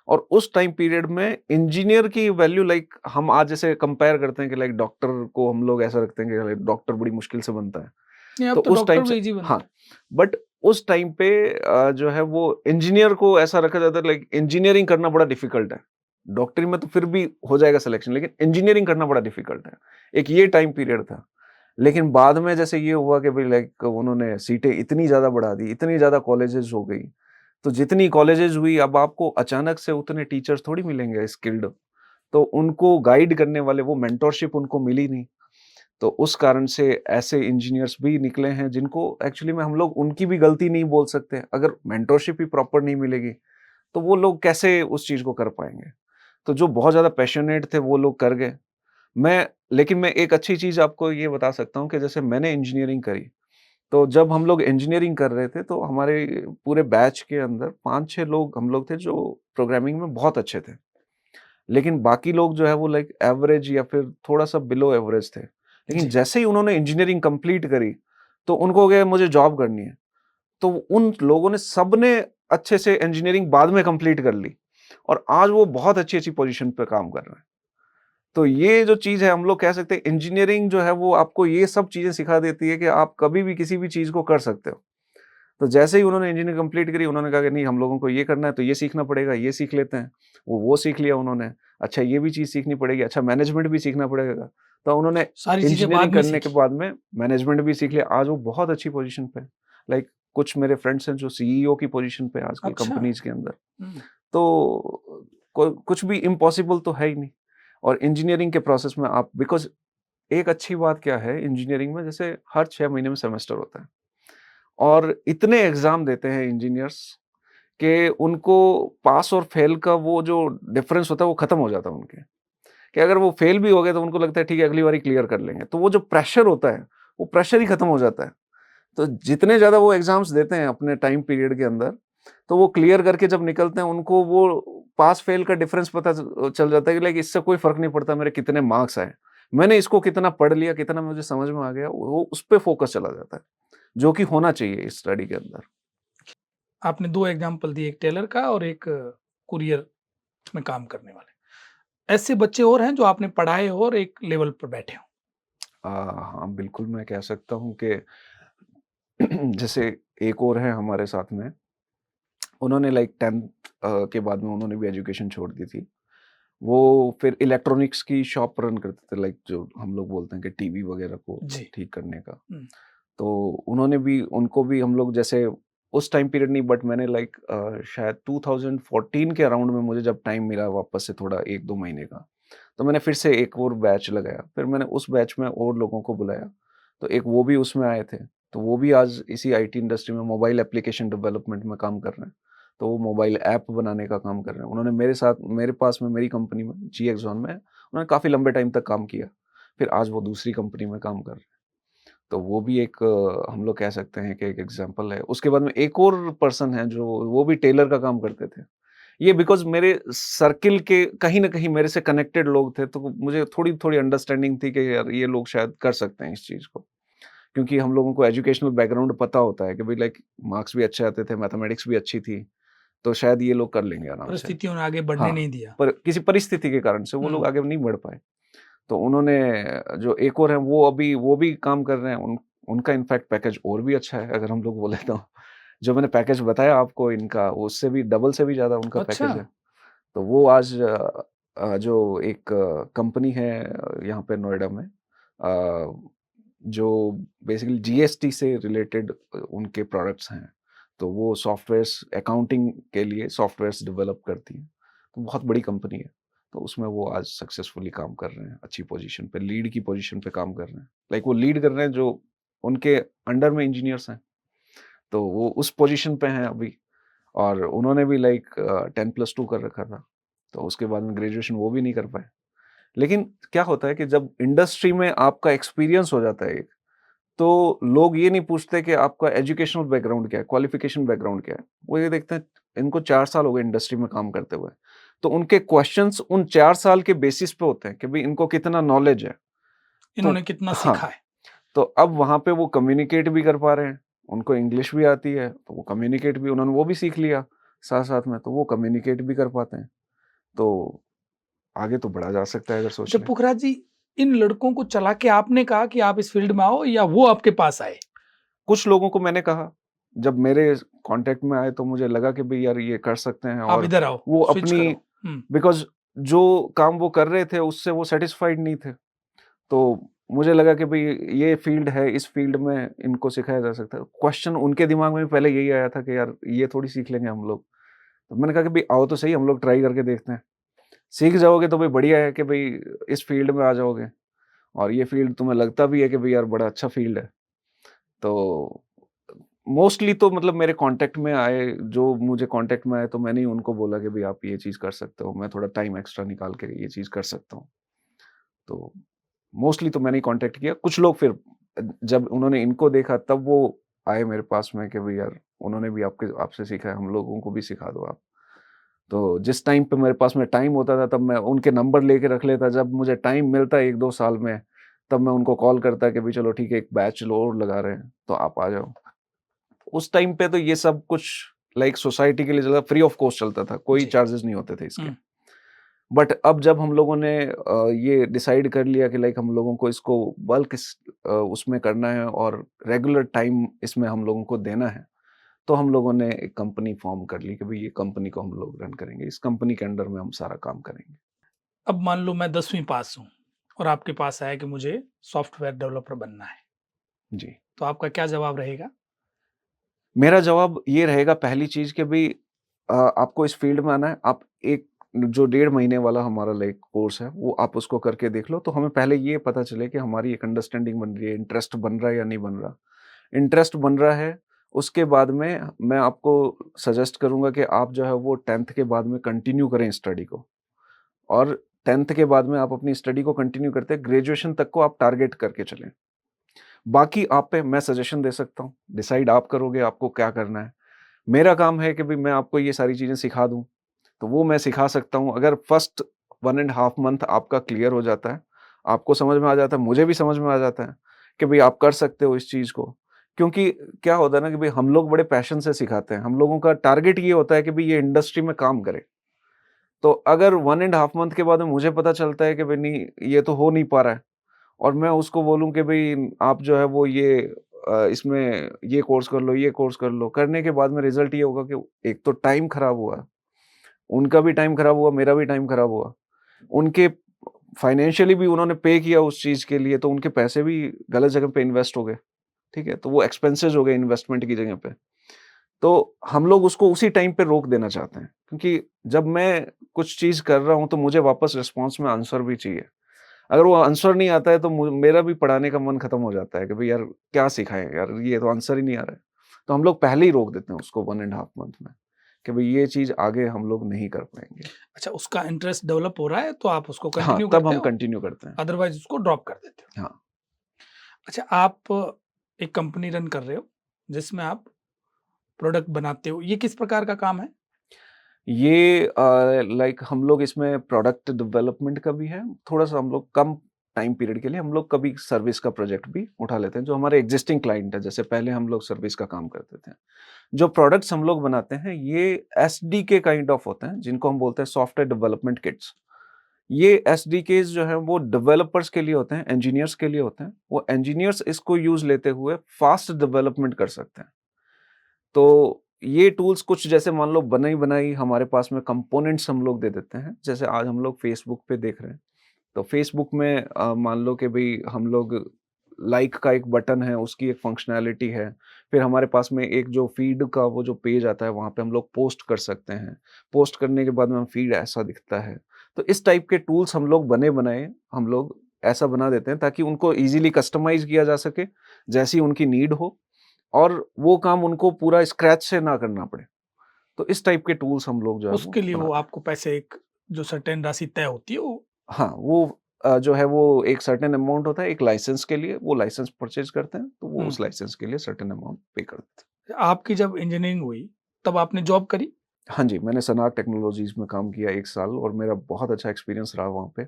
और उस टाइम पीरियड में इंजीनियर की वैल्यू लाइक हम आज जैसे कंपेयर करते हैं कि लाइक डॉक्टर को हम लोग ऐसा रखते हैं कि लाइक डॉक्टर बड़ी मुश्किल से बनता है। नहीं तो अब तो उस डॉक्टर टाइम भी से ईज़ी हाँ, बनता है। बट उस टाइम पे जो है वो इंजीनियर को ऐसा रखा जाता है लाइक इंजीनियरिंग करना बड़ा डिफिकल्ट है। डॉक्टरी में तो फिर भी हो जाएगा सिलेक्शन, लेकिन इंजीनियरिंग करना बड़ा डिफिकल्ट है। एक ये टाइम पीरियड था। लेकिन बाद में जैसे ये हुआ कि भई लाइक उन्होंने सीटें इतनी ज़्यादा बढ़ा दी, इतनी ज़्यादा कॉलेजेस हो गई। तो जितनी कॉलेजेस हुई अब आपको अचानक से उतने टीचर्स थोड़ी मिलेंगे स्किल्ड। तो उनको गाइड करने वाले वो मेंटरशिप उनको मिली नहीं। तो उस कारण से ऐसे इंजीनियर्स भी निकले हैं जिनको एक्चुअली में हम लोग उनकी भी गलती नहीं बोल सकते। अगर मेंटरशिप ही प्रॉपर नहीं मिलेगी, तो वो लोग कैसे उस चीज़ को कर पाएँगे? तो जो बहुत ज़्यादा पैशनेट थे वो लोग कर गए। लेकिन मैं एक अच्छी चीज़ आपको ये बता सकता हूँ कि जैसे मैंने इंजीनियरिंग करी, तो जब हम लोग इंजीनियरिंग कर रहे थे तो हमारे पूरे बैच के अंदर 5-6 लोग हम लोग थे जो प्रोग्रामिंग में बहुत अच्छे थे। लेकिन बाकी लोग जो है वो लाइक एवरेज या फिर थोड़ा-सा बिलो एवरेज थे। लेकिन जी। जैसे ही उन्होंने इंजीनियरिंग कंप्लीट करी, तो उनको हो गया मुझे जॉब करनी है। तो उन लोगों ने सबने अच्छे से इंजीनियरिंग बाद में कंप्लीट कर ली और आज वो बहुत अच्छी-अच्छी पोज़ीशन पे काम कर रहे हैं। तो ये जो चीज़ है हम लोग कह सकते हैं इंजीनियरिंग जो है वो आपको ये सब चीज़ें सिखा देती है कि आप कभी भी किसी भी चीज़ को कर सकते हो। तो जैसे ही उन्होंने इंजीनियरिंग कंप्लीट करी, उन्होंने कहा कि नहीं हम लोगों को ये करना है तो ये सीखना पड़ेगा, ये सीख लेते हैं। वो सीख लिया उन्होंने। अच्छा ये भी चीज़ सीखनी पड़ेगी, अच्छा मैनेजमेंट भी सीखना पड़ेगा। तो उन्होंने सारी चीज़ें इंजीनियरिंग बाद में करने के सीखी। बाद में मैनेजमेंट भी सीख लिया। आज वो बहुत अच्छी पोज़ीशन पे है। लाइक कुछ मेरे फ्रेंड्स हैं जो सीईओ की पोज़ीशन पे है आजकल अच्छा। कंपनीज़ के अंदर। हुँ। तो कुछ भी इम्पॉसिबल तो है ही नहीं। और इंजीनियरिंग के प्रोसेस में आप बिकॉज़ एक अच्छी बात क्या है इंजीनियरिंग में जैसे हर 6 महीने में सेमेस्टर होता है और इतने एग्ज़ाम देते हैं इंजीनियर्स कि उनको पास और फेल का वो जो डिफ़रेंस होता है वो ख़त्म हो जाता है उनके। कि अगर वो फेल भी हो गए तो उनको लगता है ठीक है अगली बारी क्लियर कर लेंगे। तो वो जो प्रेशर होता है, वो प्रेशर ही ख़त्म हो जाता है। तो जितने ज़्यादा वो एग्ज़ाम्स देते हैं अपने टाइम पीरियड के अंदर, तो वो क्लियर करके जब निकलते हैं उनको वो पास फेल का डिफ़रेंस पता चल जाता है कि लाइक इससे कोई फ़र्क नहीं पड़ता मेरे कितने मार्क्स आए। मैंने इसको कितना पढ़ लिया, कितना मुझे समझ में आ गया, वो उस पे फ़ोकस चला जाता है, जो कि होना चाहिए इस स्टडी के अंदर। आपने 2 एग्ज़ाम्पल दिए, एक टेलर का और एक कुरियर में काम करने वाले। ऐसे बच्चे और हैं जो आपने पढ़ाए हो और एक लेवल पर बैठे हों? हाँ, बिल्कुल मैं कह सकता हूँ कि जैसे एक और है हमारे साथ में, उन्होंने लाइक 10th के बाद में उन्होंने भी एजुकेशन छोड़ दी थी। वो फिर इलेक्ट्रॉनिक्स की शॉप रन करते थे लाइक जो हम लोग बोलते हैं कि टीवी वगैरह को जी। ठीक करने का। हुँ। तो उन्होंने भी उनको भी हम लोग जैसे उस टाइम पीरियड नहीं बट मैंने लाइक शायद 2014 के अराउंड में मुझे जब टाइम मिला वापस से थोड़ा 1-2 महीने का, तो मैंने फिर से एक और बैच लगाया। फिर मैंने उस बैच में और लोगों को बुलाया, तो एक वो भी उसमें आए थे। तो वो भी आज इसी आईटी इंडस्ट्री में मोबाइल एप्लीकेशन डेवलपमेंट में काम कर रहे हैं। तो वो मोबाइल ऐप बनाने का काम कर रहे हैं। उन्होंने मेरे पास में मेरी कंपनी में जीएक्सॉन में उन्होंने काफ़ी लंबे टाइम तक काम किया। फिर आज वो दूसरी कंपनी में काम कर रहे हैं। तो वो भी एक हम लोग कह सकते हैं कि एक एग्ज़ाम्पल है। उसके बाद में एक और पर्सन है जो वो भी टेलर का काम करते थे। ये बिकॉज़ मेरे सर्किल के कहीं न कहीं मेरे से कनेक्टेड लोग थे, तो मुझे थोड़ी-थोड़ी अंडरस्टैंडिंग थी कि यार ये लोग शायद कर सकते हैं इस चीज़ को। क्योंकि हम लोगों को एजुकेशनल बैकग्राउंड पता होता है कि भई लाइक मार्क्स भी अच्छे आते थे, मैथमेटिक्स भी अच्छी थी, तो शायद ये लोग कर लेंगे आराम से। परिस्थितियों ने आगे बढ़ने हाँ, नहीं दिया। पर किसी परिस्थिति के कारण से वो लोग हुँ। आगे नहीं बढ़ पाए। तो उन्होंने जो एक और हैं वो भी काम कर रहे हैं। उनका इनफैक्ट पैकेज और भी अच्छा है अगर हम लोग बोले तो। जो मैंने पैकेज बताया आपको इनका उससे भी डबल से भी ज़्यादा उनका अच्छा। पैकेज है। तो वो आज जो एक कंपनी है यहाँ पे नोएडा में जो बेसिकली जीएसटी से रिलेटेड उनके प्रोडक्ट्स हैं। तो वो सॉफ्टवेयर्स अकाउंटिंग के लिए सॉफ्टवेयर्स डेवलप करती है। तो बहुत बड़ी कंपनी है। तो उसमें वो आज सक्सेसफुली काम कर रहे हैं, अच्छी पोज़ीशन पे, लीड की पोज़ीशन पे काम कर रहे हैं। लाइक वो लीड कर रहे हैं जो उनके अंडर में इंजीनियर्स हैं। तो वो उस पोज़ीशन पे हैं अभी और उन्होंने भी लाइक 10+2 कर रखा था। तो उसके बाद में ग्रेजुएशन वो भी नहीं कर पाए। लेकिन क्या होता है कि जब इंडस्ट्री में आपका एक्सपीरियंस हो जाता है एक, तो लोग ये नहीं पूछते कि आपका एजुकेशनल बैकग्राउंड क्या है, क्वालिफ़िकेशन बैकग्राउंड क्या है। वो ये देखते हैं इनको 4 साल हो गए इंडस्ट्री में काम करते हुए। तो उनके क्वेश्चन्स उन 4 साल के बेसिस पे होते हैं कि भई इनको कितना नॉलेज है। तो इन्होंने कितना हाँ, सीखा है? तो अब वहाँ पे वो कम्युनिकेट भी कर पा रहे हैं। उनको इंग्लिश भी आती है, तो वो कम्युनिकेट भी उन्होंने वो भी सीख लिया साथ-साथ में, तो वो कम्युनिकेट भी कर पाते हैं। तो आगे तो बढ़ा जा सकता है अगर सोच अच्छा लें। पुखराज जी, इन लड़कों को चला के आपने कहा कि आप इस फ़ील्ड में आओ या वो आपके पास आए? कुछ लोगों को मैंने कहा, जब मेरे कॉन्टैक्ट में आए तो मुझे लगा कि भई यार ये कर सकते हैं आप और इधर आओ, वो स्विच अपनी करो। हुँ। बिकॉज़ जो काम वो कर रहे थे उससे वो सैटिस्फाइड नहीं थे। तो मुझे लगा कि भई ये फ़ील्ड है, इस फ़ील्ड में इनको सिखाया जा सकता है। क्वेश्चन उनके दिमाग में भी पहले यही आया था कि यार ये थोड़ी सीख लेंगे हम लोग। तो मैंने कहा कि भई आओ तो सही हम लोग ट्राई करके देखते हैं। सीख जाओगे तो भई बढ़िया है कि भई इस फ़ील्ड में आ जाओगे। और ये फ़ील्ड तुम्हें लगता भी है कि भई यार बड़ा अच्छा फ़ील्ड है। तो मोस्टली तो मतलब मेरे कॉन्टैक्ट में आए, जो मुझे कॉन्टैक्ट में आए तो मैंने ही उनको बोला कि भई आप ये चीज़ कर सकते हो, मैं थोड़ा टाइम एक्स्ट्रा निकाल के ये चीज़ कर सकता हूँ। तो मोस्टली तो मैंने ही कॉन्टैक्ट किया। कुछ लोग फिर जब उन्होंने इनको देखा तब वो आए मेरे पास में कि भई यार उन्होंने भी आपके आपसे सीखा है, हम लोगों को भी सिखा दो आप। तो जिस टाइम पे मेरे पास में टाइम होता था तब मैं उनके नंबर लेके रख लेता, जब मुझे टाइम मिलता 1-2 साल में, तब मैं उनको कॉल करता कि भई चलो ठीक है, एक बैच और लगा रहे हैं, तो आप आ जाओ। उस टाइम पे तो ये सब कुछ लाइक सोसाइटी के लिए ज़्यादा फ्री ऑफ कॉस्ट चलता था, कोई जी। चार्जेस नहीं होते थे इसके। हुँ। बट अब जब हम लोगों ने ये डिसाइड कर लिया कि लाइक हम लोगों को इसको बल्क उसमें करना है और रेगुलर टाइम इसमें हम लोगों को देना है, तो हम लोगों ने एक कंपनी फॉर्म कर ली कि भई ये कंपनी को हम लोग रन करेंगे। इस कंपनी के अंडर में हम सारा काम करेंगे। अब मान लो मैं 10वीं पास हूँ और आपके पास आया कि मुझे सॉफ्टवेयर डेवलपर बनना है, जी। तो आपका क्या जवाब रहेगा? मेरा जवाब ये रहेगा पहली चीज़ कि भई आपको इस फ़ील्ड में आना है, आप एक जो 1.5 महीने वाला हमारा लाइक कोर्स है, वो आप उसको करके देख लो, तो हमें पहले ये पता चले कि हमारी एक अंडरस्टैंडिंग बन रही है, इंटरेस्ट बन रहा है या नहीं बन रहा। इंटरेस्ट बन रहा है, उसके बाद में मैं आपको सजेस्ट करूँगा कि आप जो है वो 10th के बाद में कंटिन्यू करें स्टडी को, और 10th के बाद में आप अपनी स्टडी को कंटिन्यू करते ग्रेजुएशन तक को आप टारगेट करके चलें। बाकी आप पे मैं सजेशन दे सकता हूँ, डिसाइड आप करोगे आपको क्या करना है। मेरा काम है कि भई मैं आपको ये सारी चीज़ें सिखा दूँ, तो वो मैं सिखा सकता हूँ। अगर फर्स्ट 1 एंड हाफ मंथ आपका क्लियर हो जाता है, आपको समझ में आ जाता है, मुझे भी समझ में आ जाता है कि भई आप कर सकते हो इस चीज़ को। क्योंकि क्या होता है ना कि भई हम लोग बड़े पैशन से सिखाते हैं। हम लोगों का टारगेट ये होता है कि भई ये इंडस्ट्री में काम करे। तो अगर 1 एंड हाफ मंथ के बाद में मुझे पता चलता है कि भई नहीं, ये तो हो नहीं पा रहा है, और मैं उसको बोलूँ कि भई आप जो है वो ये इसमें ये कोर्स कर लो, ये कोर्स कर लो। करने के बाद में रिज़ल्ट ये होगा कि एक तो टाइम खराब हुआ, उनका भी टाइम खराब हुआ, मेरा भी टाइम खराब हुआ। उनके फाइनेंशियली भी उन्होंने पे किया उस चीज़ के लिए, तो उनके पैसे भी गलत जगह पे इन्वेस्ट हो गए, ठीक है? तो वो एक्सपेंसेस हो गए इन्वेस्टमेंट की जगह पे। तो हम लोग उसको उसी टाइम पे रोक देना चाहते हैं, क्योंकि जब मैं कुछ चीज़ कर रहा हूँ, तो मुझे वापस रिस्पॉन्स में आंसर भी चाहिए। अगर वो आंसर नहीं आता है तो मेरा भी पढ़ाने का मन खत्म हो जाता है कि भाई यार क्या सिखाएँ यार, ये तो आंसर ही नहीं आ रहा है। तो हम लोग पहले ही रोक देते हैं उसको 1 एंड हाफ मंथ में कि भाई ये चीज़ आगे हम लोग नहीं कर पाएँगे। अच्छा, उसका इंटरेस्ट डेवलप हो रहा है तो आप उसको हाँ, कंटिन्यू तब करते हम हो, कंटिन्यू करते हैं। अदरवाइज़ उसको ड्रॉप कर देते हो। हाँ, अच्छा, आप एक कंपनी रन कर रहे हो, जिसमें आप प्रोडक्ट बनाते हो, ये किस प्रकार का काम है? ये लाइक हम लोग इसमें प्रोडक्ट डेवलपमेंट का भी है, थोड़ा-सा हम लोग कम टाइम पीरियड के लिए हम लोग कभी सर्विस का प्रोजेक्ट भी उठा लेते हैं, जो हमारे एक्जिस्टिंग क्लाइंट है, जैसे पहले हम लोग सर्विस का काम करते थे। जो प्रोडक्ट्स हम लोग बनाते हैं, ये एसडीके काइंड ऑफ होते हैं, जिनको हम बोलते हैं सॉफ्टवेयर डेवलपमेंट किट्स। ये एसडीकेज़ जो हैं वो डेवलपर्स के लिए होते हैं, इंजीनियर्स के लिए होते हैं। वो इंजीनियर्स इसको यूज़ लेते हुए फास्ट डेवलपमेंट कर सकते हैं। तो ये टूल्स कुछ जैसे मान लो बनाई-बनाई हमारे पास में कंपोनेंट्स हम लोग दे देते हैं। जैसे आज हम लोग फेसबुक पे देख रहे हैं, तो फेसबुक में मान लो कि भई हम लोग लाइक का एक बटन है, उसकी एक फंक्शनैलिटी है। फिर हमारे पास में एक जो फीड का वो जो पेज आता है, वहाँ पे हम लोग पोस्ट कर सकते हैं। पोस्ट करने के बाद में फीड ऐसा दिखता है। तो इस टाइप के टूल्स हम लोग बने-बनाए हम लोग ऐसा बना देते हैं ताकि उनको ईज़िली कस्टमाइज़ किया जा सके, जैसी उनकी नीड हो, और वो काम उनको पूरा स्क्रैच से ना करना पड़े। तो इस टाइप के टूल्स हम लोग जो है वो उसके लिए वो बनाते हैं। आपको पैसे एक जो सर्टेन राशि तय होती है वो हाँ, वो जो है वो एक सर्टेन अमाउंट होता है एक लाइसेंस के लिए, वो लाइसेंस परचेज़ करते हैं, तो वो हुँ। उस लाइसेंस के लिए सर्टेन अमाउंट पे कर देते हैं। आपकी जब इंजीनियरिंग हुई, तब आपने जॉब करी? हाँ जी, मैंने सनात टेक्नोलॉजीज़ में काम किया 1 साल, और मेरा बहुत अच्छा एक्सपीरियंस रहा वहाँ पे।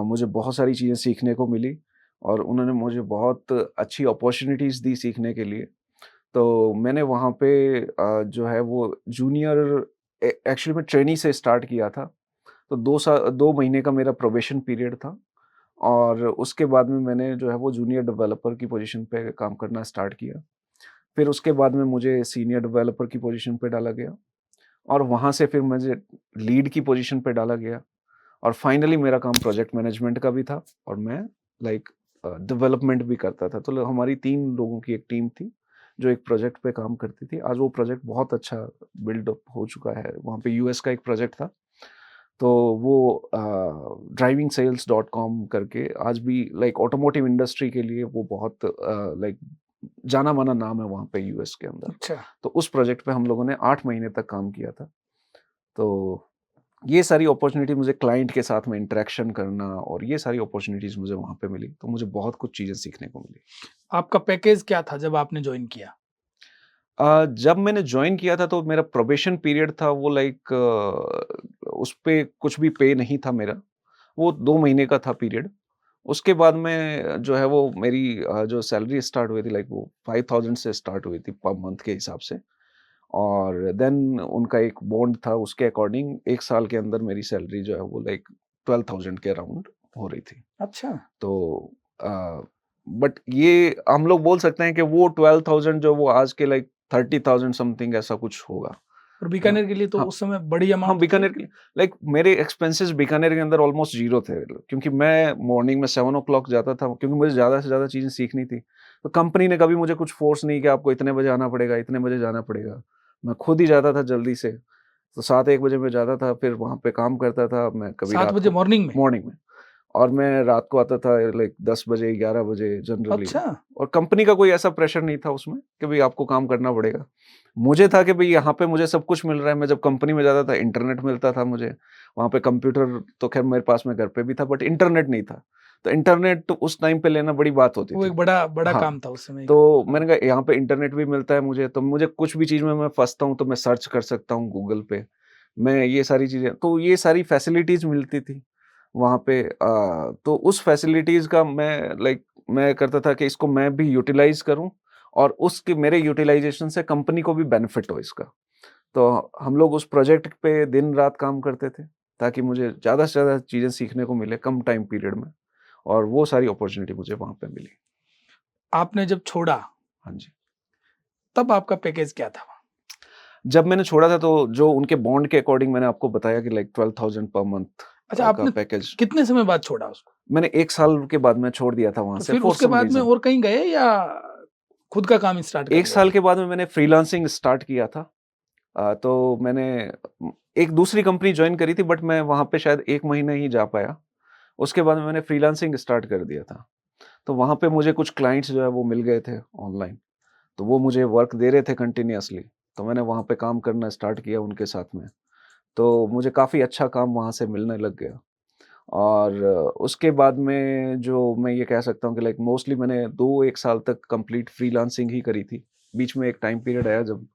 मुझे बहुत सारी चीज़ें सीखने को मिली, और उन्होंने मुझे बहुत अच्छी अपॉर्च्युनिटीज़ दी सीखने के लिए। तो मैंने वहाँ पे जो है वो जूनियर एक्चुअली मैं ट्रेनी से स्टार्ट किया था। तो 2 महीने का मेरा प्रोबेशन पीरियड था, और उसके बाद में मैंने जो है वो जूनियर डेवलपर की पोज़ीशन पे काम करना स्टार्ट किया। फिर उसके बाद में मुझे सीनियर डेवलपर की पोज़ीशन पे डाला गया, और वहाँ से फिर मुझे लीड की पोज़ीशन पे डाला गया, और फाइनली मेरा काम प्रोजेक्ट मैनेजमेंट का भी था, और मैं लाइक डेवलपमेंट भी करता था। तो हमारी 3 लोगों की एक टीम थी, जो एक प्रोजेक्ट पे काम करती थी। आज वो प्रोजेक्ट बहुत अच्छा बिल्ड अप हो चुका है। वहाँ पे यूएस का एक प्रोजेक्ट था। तो वो drivingSales.com करके आज भी लाइक ऑटोमोटिव इंडस्ट्री के लिए वो बहुत लाइक जाना-माना नाम है वहाँ पे यूएस के अंदर। अच्छा। तो उस प्रोजेक्ट पे हम लोगों ने 8 महीने तक काम किया था। तो ये सारी अपॉर्च्युनिटी मुझे क्लाइंट के साथ में इंटरेक्शन करना और ये सारी अपॉर्च्युनिटीज़ मुझे वहाँ पे मिली, तो मुझे बहुत कुछ चीज़ें सीखने को मिली। आपका पैकेज क्या था जब आपने जॉइन किया? जब मैंने जॉइन किया था तो मेरा प्रोबेशन पीरियड था वो लाइक उस पे कुछ भी पे नहीं था मेरा, वो 2 महीने का था पीरियड। उसके बाद में जो है वो मेरी जो सैलरी स्टार्ट हुई थी लाइक वो 5000 से स्टार्ट हुई थी पर मंथ के हिसाब से और देन उनका एक बॉन्ड था उसके अकॉर्डिंग 1 साल के अंदर मेरी सैलरी जो है वो लाइक 12,000 के अराउंड हो रही थी। अच्छा। तो अ, बट ये हम लोग बोल सकते हैं कि वो 12,000 जो वो आज के लाइक 30,000 समथिंग ऐसा कुछ होगा, और है ना? बीकानेर के लिए तो हाँ, उस समय बड़ी हाँ, अमाउंट थी। बीकानेर के लिए लाइक मेरे एक्सपेंसेस बीकानेर के अंदर ऑलमोस्ट ज़ीरो थे क्योंकि मैं मॉर्निंग में 7 ओ क्लॉक जाता था क्योंकि मुझे ज़्यादा से ज़्यादा चीज़ें सीखनी थी। तो कंपनी ने कभी मुझे कुछ फ़ोर्स नहीं किया आपको इतने बजे आना पड़ेगा, इतने बजे जाना पड़ेगा। मैं खुद ही जाता था जल्दी से, तो 7-1 बजे मैं जाता था, फिर वहाँ पे काम करता था, मैं कभी 7 रात बजे को मॉर्निंग में? मॉर्निंग में। और मैं रात को आता था लाइक 10 बजे, 11 बजे जनरली अच्छा। और कंपनी का कोई ऐसा प्रेशर नहीं था उसमें कि भई आपको काम करना पड़ेगा। मुझे था कि भई यहाँ पे मुझे सब कुछ मिल रहा है, मैं जब कंपनी में जाता था इंटरनेट मिलता था मुझे, वहाँ पे कंप्यूटर तो ख़ैर मेरे पास में घर पे भी था बट इंटरनेट नहीं था। तो इंटरनेट तो उस टाइम पे लेना बड़ी बात होती वो थी। एक बड़ा बड़ा हाँ, काम था उस समय का। तो हाँ। मैंने कहा यहाँ पे इंटरनेट भी मिलता है मुझे, तो मुझे कुछ भी चीज़ में मैं फँसता हूँ तो मैं सर्च कर सकता हूँ गूगल पे। मैं ये सारी चीज़ें तो ये सारी फैसिलिटीज़ मिलती थी। वहाँ पे तो उस फैसिलिटीज़ का मैं लाइक मैं करता था कि इसको मैं भी यूटिलाइज़ करूँ और उसके मेरे यूटिलाइज़ेशन से कंपनी को भी बेनिफिट हो इसका। तो हम लोग उस प्रोजेक्ट पे दिन-रात काम करते थे, ताकि मुझे ज़्यादा से ज़्यादा चीज़ें सीखने को मिले कम टाइम पीरियड में और वो सारी अपॉर्च्युनिटी मुझे वहाँ पे मिली। आपने जब छोड़ा, हाँ जी। तब आपका पैकेज क्या था? जब मैंने छोड़ा था तो जो उनके बॉन्ड के अकॉर्डिंग मैंने आपको बताया कि लाइक 12,000 पर मंथ अच्छा, का आपने पैकेज कितने समय बाद छोड़ा उसको? मैंने 1 साल के बाद मैं छोड़ दिया था वहाँ तो से फिर फॉर उसके सम बाद में रीज़न। और कहीं गए या खुद का काम स्टार्ट कर 1 लिया साल था? के बाद में मैंने फ्रीलांसिंग स्टार्ट किया था। तो मैंने एक दूसरी कंपनी जॉइन करी थी बट मैं वहाँ पे शायद 1 महीने ही जा पाया। उसके बाद में मैंने फ्रीलांसिंग स्टार्ट कर दिया था। तो वहाँ पे मुझे कुछ क्लाइंट्स जो है वो मिल गए थे ऑनलाइन। तो वो मुझे वर्क दे रहे थे कंटिन्यूअसली। तो मैंने वहाँ पे काम करना स्टार्ट किया उनके साथ में। तो मुझे काफ़ी अच्छा काम वहाँ से मिलने लग गया। और उसके बाद में जो मैं ये कह सकता हूँ कि लाइक मोस्टली मैंने 2-1 साल तक कंप्लीट फ्रीलांसिंग ही करी थी। बीच में एक टाइम पीरियड आया जब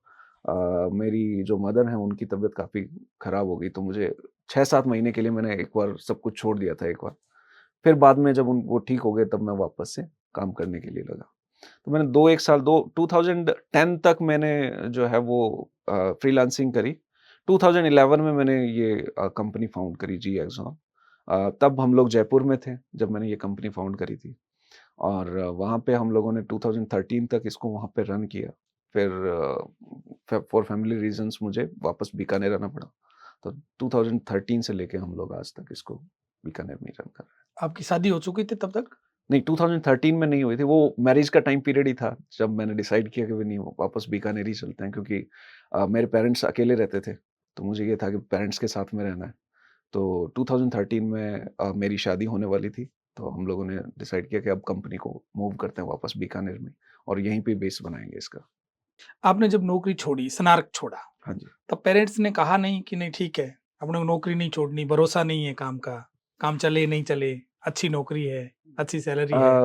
मेरी जो मदर हैं उनकी तबीयत काफ़ी ख़राब हो गई तो मुझे 6-7 महीने के लिए मैंने एक बार सब कुछ छोड़ दिया था एक बार। फिर बाद में जब उन वो ठीक हो गए तब मैं वापस से काम करने के लिए लगा। तो मैंने 2-1 साल दो 2010 तक मैंने जो है वो फ्रीलांसिंग करी। 2011 में मैंने ये कंपनी फाउंड करी जी एक्सॉन। तब हम लोग जयपुर में थे जब मैंने ये कंपनी फाउंड करी थी और वहाँ पे हम लोगों ने 2013 तक इसको वहाँ पे रन किया। फिर फॉर फैमिली रीज़न्स मुझे वापस बीकानेर आना पड़ा। तो 2013 से लेके हम लोग आज तक इसको बीकानेर में ही रन कर रहे हैं। आपकी शादी हो चुकी थी तब तक? नहीं 2013 में नहीं हुई थी, वो मैरिज का टाइम पीरियड ही था, जब मैंने डिसाइड किया कि भई नहीं वापस बीकानेर ही चलते हैं क्योंकि मेरे पेरेंट्स अकेले रहते थे, तो मुझे ये था कि पेरेंट्स के साथ में रहना है। तो 2013 में मेरी शादी होने वाली थी, तो हम लोगों ने डिसाइड किया कि अब कंपनी को मूव करते हैं वापस बीकानेर में और यहीं पे बेस बनाएँगे इसका। आपने जब नौकरी छोड़ी, स्नार्क छोड़ा, हाँ जी। तब पेरेंट्स ने कहा नहीं कि नहीं ठीक है, अपने को नौकरी नहीं छोड़नी, भरोसा नहीं है काम का, काम चले नहीं चले, अच्छी नौकरी है, अच्छी सैलरी है।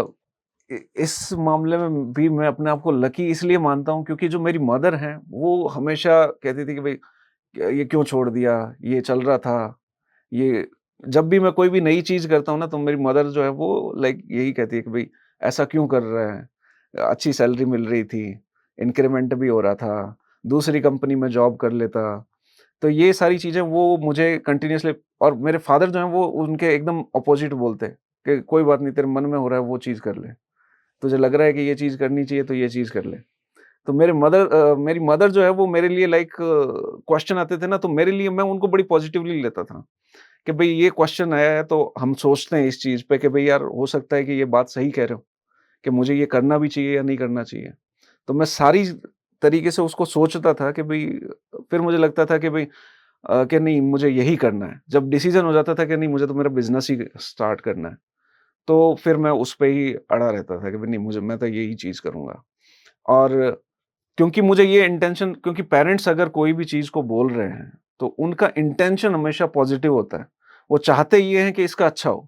अ, इस मामले में भी मैं अपने आप को लकी इसलिए मानता हूँ क्योंकि जो मेरी मदर हैं, वो हमेशा कहती थी कि भई ये क्यों छोड़ दिया? ये चल रहा था। ये जब भी मैं कोई भी नई चीज़ करता हूँ ना, तो मेरी मदर जो है वो लाइक यही कहती है कि भई ऐसा क्यों कर रहा है? अच्छी सैलरी मिल रही थी, इंक्रीमेंट भी हो रहा था, दूसरी कंपनी में जॉब कर लेता। तो ये सारी चीज़ें वो मुझे कंटिन्यूअसली और मेरे फादर जो हैं वो उनके एकदम अपोज़िट बोलते हैं कि कोई बात नहीं तेरे मन में हो रहा है वो चीज़ कर ले। तुझे लग रहा है कि ये चीज़ करनी चाहिए तो ये चीज़ कर ले। तो मेरी मदर जो है वो मेरे लिए लाइक क्वेश्चन आते थे ना तो मेरे लिए मैं उनको बड़ी पॉजिटिवली लेता था कि भई ये क्वेश्चन आया है तो हम सोचते हैं इस चीज़ पे कि भई यार हो सकता है कि ये बात सही कह रहे हो, कि मुझे ये करना भी चाहिए या नहीं करना चाहिए। तो मैं सारी तरीके से उसको सोचता था कि भई फिर मुझे लगता था कि भई कि नहीं मुझे यही करना है। जब डिसीज़न हो जाता था कि नहीं मुझे तो मेरा बिज़नेस ही स्टार्ट करना है, तो फिर मैं उस पे ही अड़ा रहता था कि भाई नहीं मुझे मैं तो यही चीज़ करूँगा। और क्योंकि मुझे ये इंटेंशन क्योंकि पेरेंट्स अगर कोई भी चीज़ को बोल रहे हैं, तो उनका इंटेंशन हमेशा पॉज़िटिव होता है। वो चाहते ये हैं कि इसका अच्छा हो।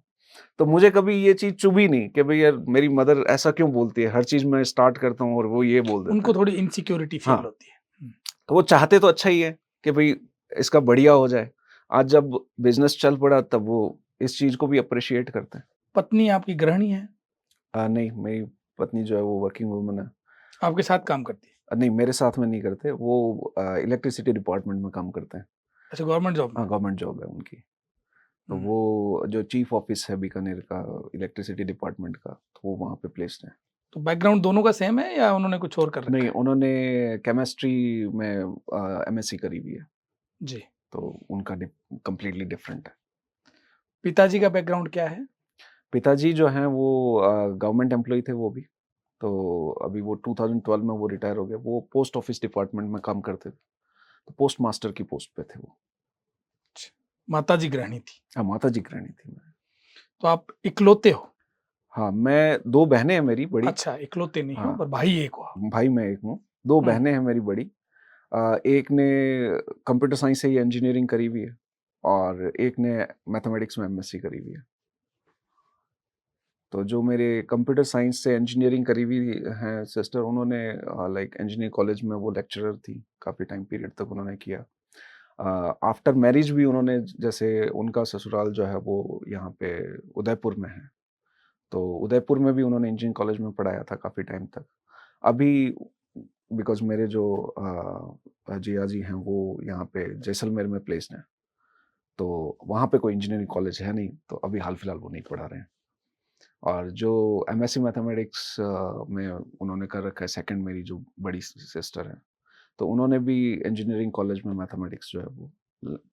तो मुझे कभी ये चीज़ चुभी नहीं कि भई यार मेरी मदर ऐसा क्यों बोलती है? हर चीज़ मैं स्टार्ट करता हूँ और वो ये बोल देता उनको है। थोड़ी इनसिक्योरिटी फील हाँ, होती है। तो वो चाहते तो अच्छा ही है कि भई इसका बढ़िया हो जाए। आज जब बिज़नेस चल पड़ा तब वो इस चीज़ को भी एप्रिशिएट करते हैं। पत्नी आपकी गृहिणी है, नहीं मेरी पत्नी जो है वो वर्किंग वूमन है। आपके साथ काम करती है। नहीं मेरे साथ में नहीं करते, वो इलेक्ट्रिसिटी डिपार्टमेंट में काम करते हैं। अच्छा, गवर्नमेंट जॉब में। हाँ, गवर्नमेंट जॉब है उनकी। तो हुँ, वो जो चीफ ऑफिस है बीकानेर का इलेक्ट्रिसिटी डिपार्टमेंट का, तो वो वहाँ पे प्लेस्ड हैं। तो बैकग्राउंड दोनों का सेम है या उन्होंने कुछ और कर रखा नहीं, है? उन्होंने केमिस्ट्री में एमएससी करी हुई है, जी। तो उनका कंप्लीटली डिफरेंट है। पिताजी का बैकग्राउंड क्या है? पिताजी जो हैं वो गवर्नमेंट एम्प्लॉयी थे वो भी, तो अभी वो 2012 में वो रिटायर हो गए। वो पोस्ट ऑफिस डिपार्टमेंट में काम करते थे, तो पोस्ट मास्टर की पोस्ट पे थे वो। अच्छा, माताजी गृहिणी थी। हाँ, माताजी गृहिणी थी मैं। तो आप इकलौते हो? हाँ, मैं 2 बहनें हैं मेरी बड़ी। अच्छा, इकलौते नहीं हो हाँ, पर भाई एक हो आप। भाई मैं एक हूँ, 2 हुँ, बहनें हैं मेरी बड़ी। एक ने कंप्यूटर साइंस से ही इंजीनियरिंग करी हुई है और एक ने मैथमेटिक्स में एमएससी करी हुई है। तो जो मेरे कंप्यूटर साइंस से इंजीनियरिंग करी हुई हैं सिस्टर, उन्होंने लाइक इंजीनियरिंग कॉलेज में वो लेक्चरर थी, काफ़ी टाइम पीरियड तक उन्होंने किया। आफ्टर मैरिज भी उन्होंने जैसे उनका ससुराल जो है वो यहाँ पे उदयपुर में है, तो उदयपुर में भी उन्होंने इंजीनियरिंग कॉलेज में पढ़ाया था काफ़ी टाइम तक। अभी बिकॉज़ मेरे जो जिया जी हैं वो यहाँ पे जैसलमेर में प्लेस्ड हैं, तो वहाँ पे कोई इंजीनियरिंग कॉलेज है नहीं, तो अभी हाल-फिलहाल वो नहीं पढ़ा रहे हैं। और जो एमएससी मैथमेटिक्स में उन्होंने कर रखा है, सेकंड मेरी जो बड़ी सिस्टर है, तो उन्होंने भी इंजीनियरिंग कॉलेज में मैथमेटिक्स जो है वो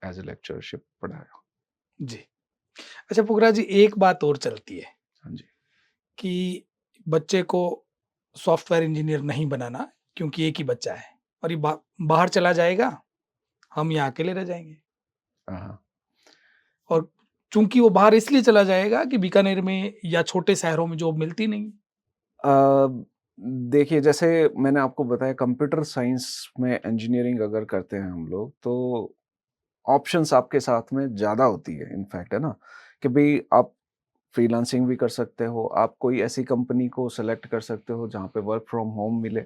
एज़ अ लेक्चरशिप पढ़ाया। जी। अच्छा पुखराज जी, एक बात और चलती है हाँ जी। कि बच्चे को सॉफ्टवेयर इंजीनियर नहीं बनाना क्योंकि एक ही बच्चा है और ये बाहर चला जाएगा, हम यहाँ अकेले रह जाएँगे। हाँ, हाँ। और चूँकि वो बाहर इसलिए चला जाएगा कि बीकानेर में या छोटे शहरों में जॉब मिलती नहीं। अ, देखिए जैसे मैंने आपको बताया कंप्यूटर साइंस में इंजीनियरिंग अगर करते हैं हम लोग, तो ऑप्शंस आपके साथ में ज़्यादा होती है इनफैक्ट, है ना? कि भई आप फ्रीलांसिंग भी कर सकते हो, आप कोई ऐसी कंपनी को सेलेक्ट कर सकते हो जहाँ पे वर्क फ्रॉम होम मिले।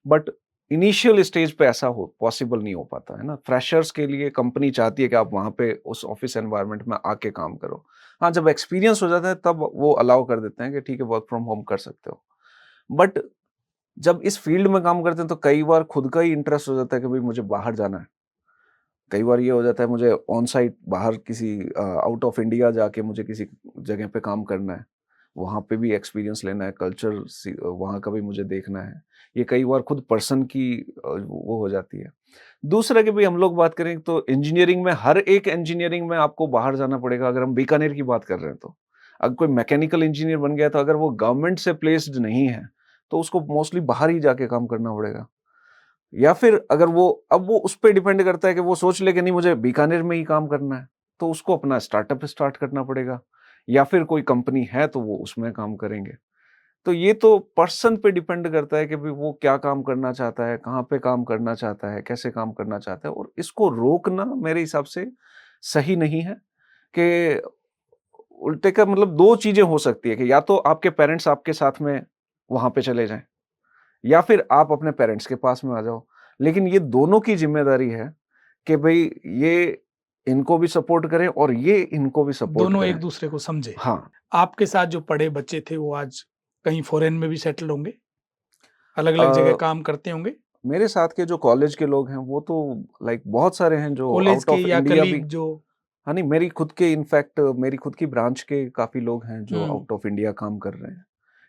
बट इनिशियल स्टेज पे ऐसा हो पॉसिबल नहीं हो पाता, है ना? फ्रेशर्स के लिए कंपनी चाहती है कि आप वहाँ पे उस ऑफ़िस एनवायरनमेंट में आके काम करो। हाँ, जब एक्सपीरियंस हो जाता है तब वो अलाउ कर देते हैं कि ठीक है वर्क फ्रॉम होम कर सकते हो। बट जब इस फील्ड में काम करते हैं तो कई बार खुद का ही इंटरेस्ट हो जाता है कि भई मुझे बाहर जाना है। कई बार ये हो जाता है मुझे ऑन साइट बाहर किसी आउट ऑफ इंडिया जाके मुझे किसी जगह पे काम करना है। वहाँ पे भी एक्सपीरियंस लेना है, कल्चर वहाँ का भी मुझे देखना है। ये कई बार खुद पर्सन की वो हो जाती है। दूसरा कि भई हम लोग बात करें तो इंजीनियरिंग में हर एक इंजीनियरिंग में आपको बाहर जाना पड़ेगा अगर हम बीकानेर की बात कर रहे हैं तो। अगर कोई मैकेनिकल इंजीनियर बन गया तो अगर वो गवर्नमेंट से प्लेस्ड नहीं है, तो उसको मोस्टली बाहर ही जाके काम करना पड़ेगा। या फिर अगर वो अब वो उस पे डिपेंड करता है कि वो सोच ले कि नहीं मुझे बीकानेर में ही काम करना है, तो उसको अपना स्टार्टअप स्टार्ट करना पड़ेगा या फिर कोई कंपनी है तो वो उसमें काम करेंगे। तो ये तो पर्सन पे डिपेंड करता है कि भाई वो क्या काम करना चाहता है, कहाँ पे काम करना चाहता है, कैसे काम करना चाहता है और इसको रोकना मेरे हिसाब से सही नहीं है कि उल्टे का मतलब 2 चीज़ें हो सकती है कि या तो आपके पेरेंट्स आपके साथ में वहाँ पे चले जाएँ या फिर आप अपने पेरेंट्स के पास में आ जाओ। लेकिन ये दोनों की ज़िम्मेदारी है कि भई ये इनको भी सपोर्ट करें और ये इनको भी सपोर्ट दोनों करें। एक दूसरे को समझे। हाँ। आपके साथ जो पढ़े बच्चे थे वो आज कहीं फॉरेन में भी सेटल होंगे, अलग-अलग जगह अ, काम करते होंगे। मेरे साथ के जो कॉलेज के लोग हैं वो तो लाइक बहुत सारे हैं जो कॉलेज आउट के ऑफ या इंडिया भी। कलीग जो। हाँ, नहीं मेरी खुद के इनफैक्ट मेरी खुद की ब्रांच के काफ़ी लोग हैं जो हुँ। आउट ऑफ इंडिया काम कर रहे हैं।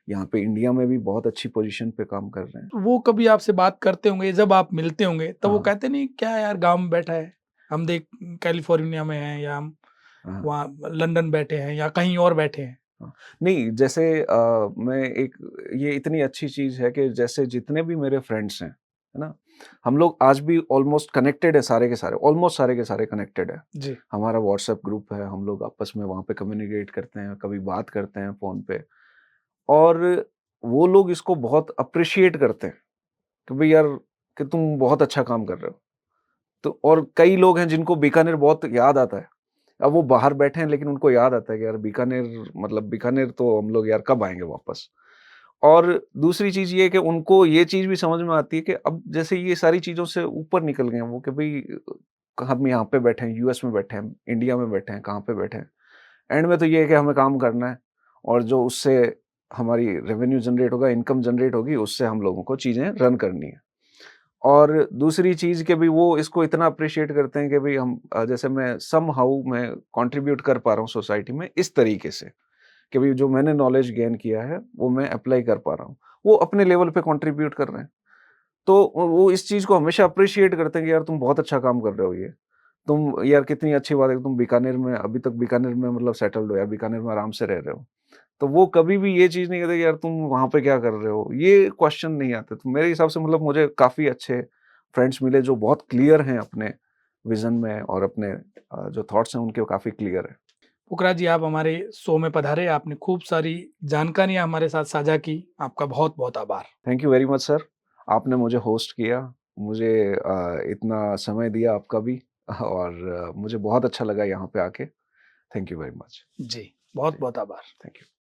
यहाँ पे इंडिया में भी बहुत अच्छी पोज़ीशन पे काम कर रहे हैं। वो कभी आपसे बात करते होंगे, जब आप मिलते होंगे तब वो हाँ, कहते नहीं क्या यार गाँव में बैठा है, हम देख कैलिफोर्निया में हैं या हम हाँ। वहाँ लंदन बैठे हैं या कहीं और बैठे हैं। हाँ, नहीं जैसे मैं एक ये इतनी अच्छी चीज़ है कि जैसे जितने भी मेरे फ्रेंड्स हैं, है ना? हम लोग आज भी ऑलमोस्ट कनेक्टेड है सारे के सारे, ऑलमोस्ट सारे के सारे कनेक्टेड है। जी। हमारा व्हाट्सएप ग्रुप है, हम लोग आपस में वहाँ पे कम्युनिकेट करते हैं, कभी बात करते हैं फ़ोन पे और वो लोग इसको बहुत एप्रिशिएट करते हैं कि भई यार कि तुम बहुत अच्छा काम कर रहे हो। तो और कई लोग हैं जिनको बीकानेर बहुत याद आता है। अब वो बाहर बैठे हैं लेकिन उनको याद आता है कि यार बीकानेर मतलब बीकानेर तो हम लोग यार कब आएँगे वापस? और दूसरी चीज़ ये है कि उनको ये चीज़ भी समझ में आती है कि अब जैसे ये सारी चीज़ों से ऊपर निकल गए हैं वो कि भई हम यहाँ पे बैठे हैं, यूएस में बैठे हैं, इंडिया में बैठे हैं, कहाँ पे बैठे हैं। एंड में तो ये है कि हमें काम करना है और जो उससे हमारी रेवेन्यू जनरेट होगा, इनकम जनरेट होगी, उससे हम लोगों को चीज़ें रन करनी है। और दूसरी चीज़ कि भई वो इसको इतना अप्रिशिएट करते हैं कि भई हम जैसे मैं समहाउ मैं कंट्रीब्यूट कर पा रहा हूँ सोसाइटी में इस तरीके से, कि भई जो मैंने नॉलेज गेन किया है, वो मैं अप्लाई कर पा रहा हूँ। वो अपने लेवल पे कंट्रीब्यूट कर रहे हैं। तो वो इस चीज़ को हमेशा अप्रिशिएट करते हैं कि यार तुम बहुत अच्छा काम कर रहे हो ये। तुम यार कितनी अच्छी बात है कि तुम बीकानेर में अभी तक बीकानेर में मतलब सेटल्ड हो यार, बीकानेर में आराम से रह रहे हो। तो वो कभी भी ये चीज़ नहीं कहते कि यार तुम वहाँ पे क्या कर रहे हो? ये क्वेश्चन नहीं आते। तो मेरे हिसाब से मतलब मुझे काफ़ी अच्छे फ्रेंड्स मिले जो बहुत क्लियर हैं अपने विज़न में और अपने जो थॉट्स हैं उनके काफ़ी क्लियर हैं। पुखराज जी, आप हमारे शो में पधारे, आपने खूब सारी जानकारियाँ हमारे साथ साझा की। आपका बहुत-बहुत आभार। Thank you very much sir. आपने मुझे होस्ट किया, मुझे इतना समय दिया आपका भी और मुझे बहुत अच्छा लगा यहाँ पे आके। Thank you very much. जी, जी, बहुत-बहुत आभार। Thank you.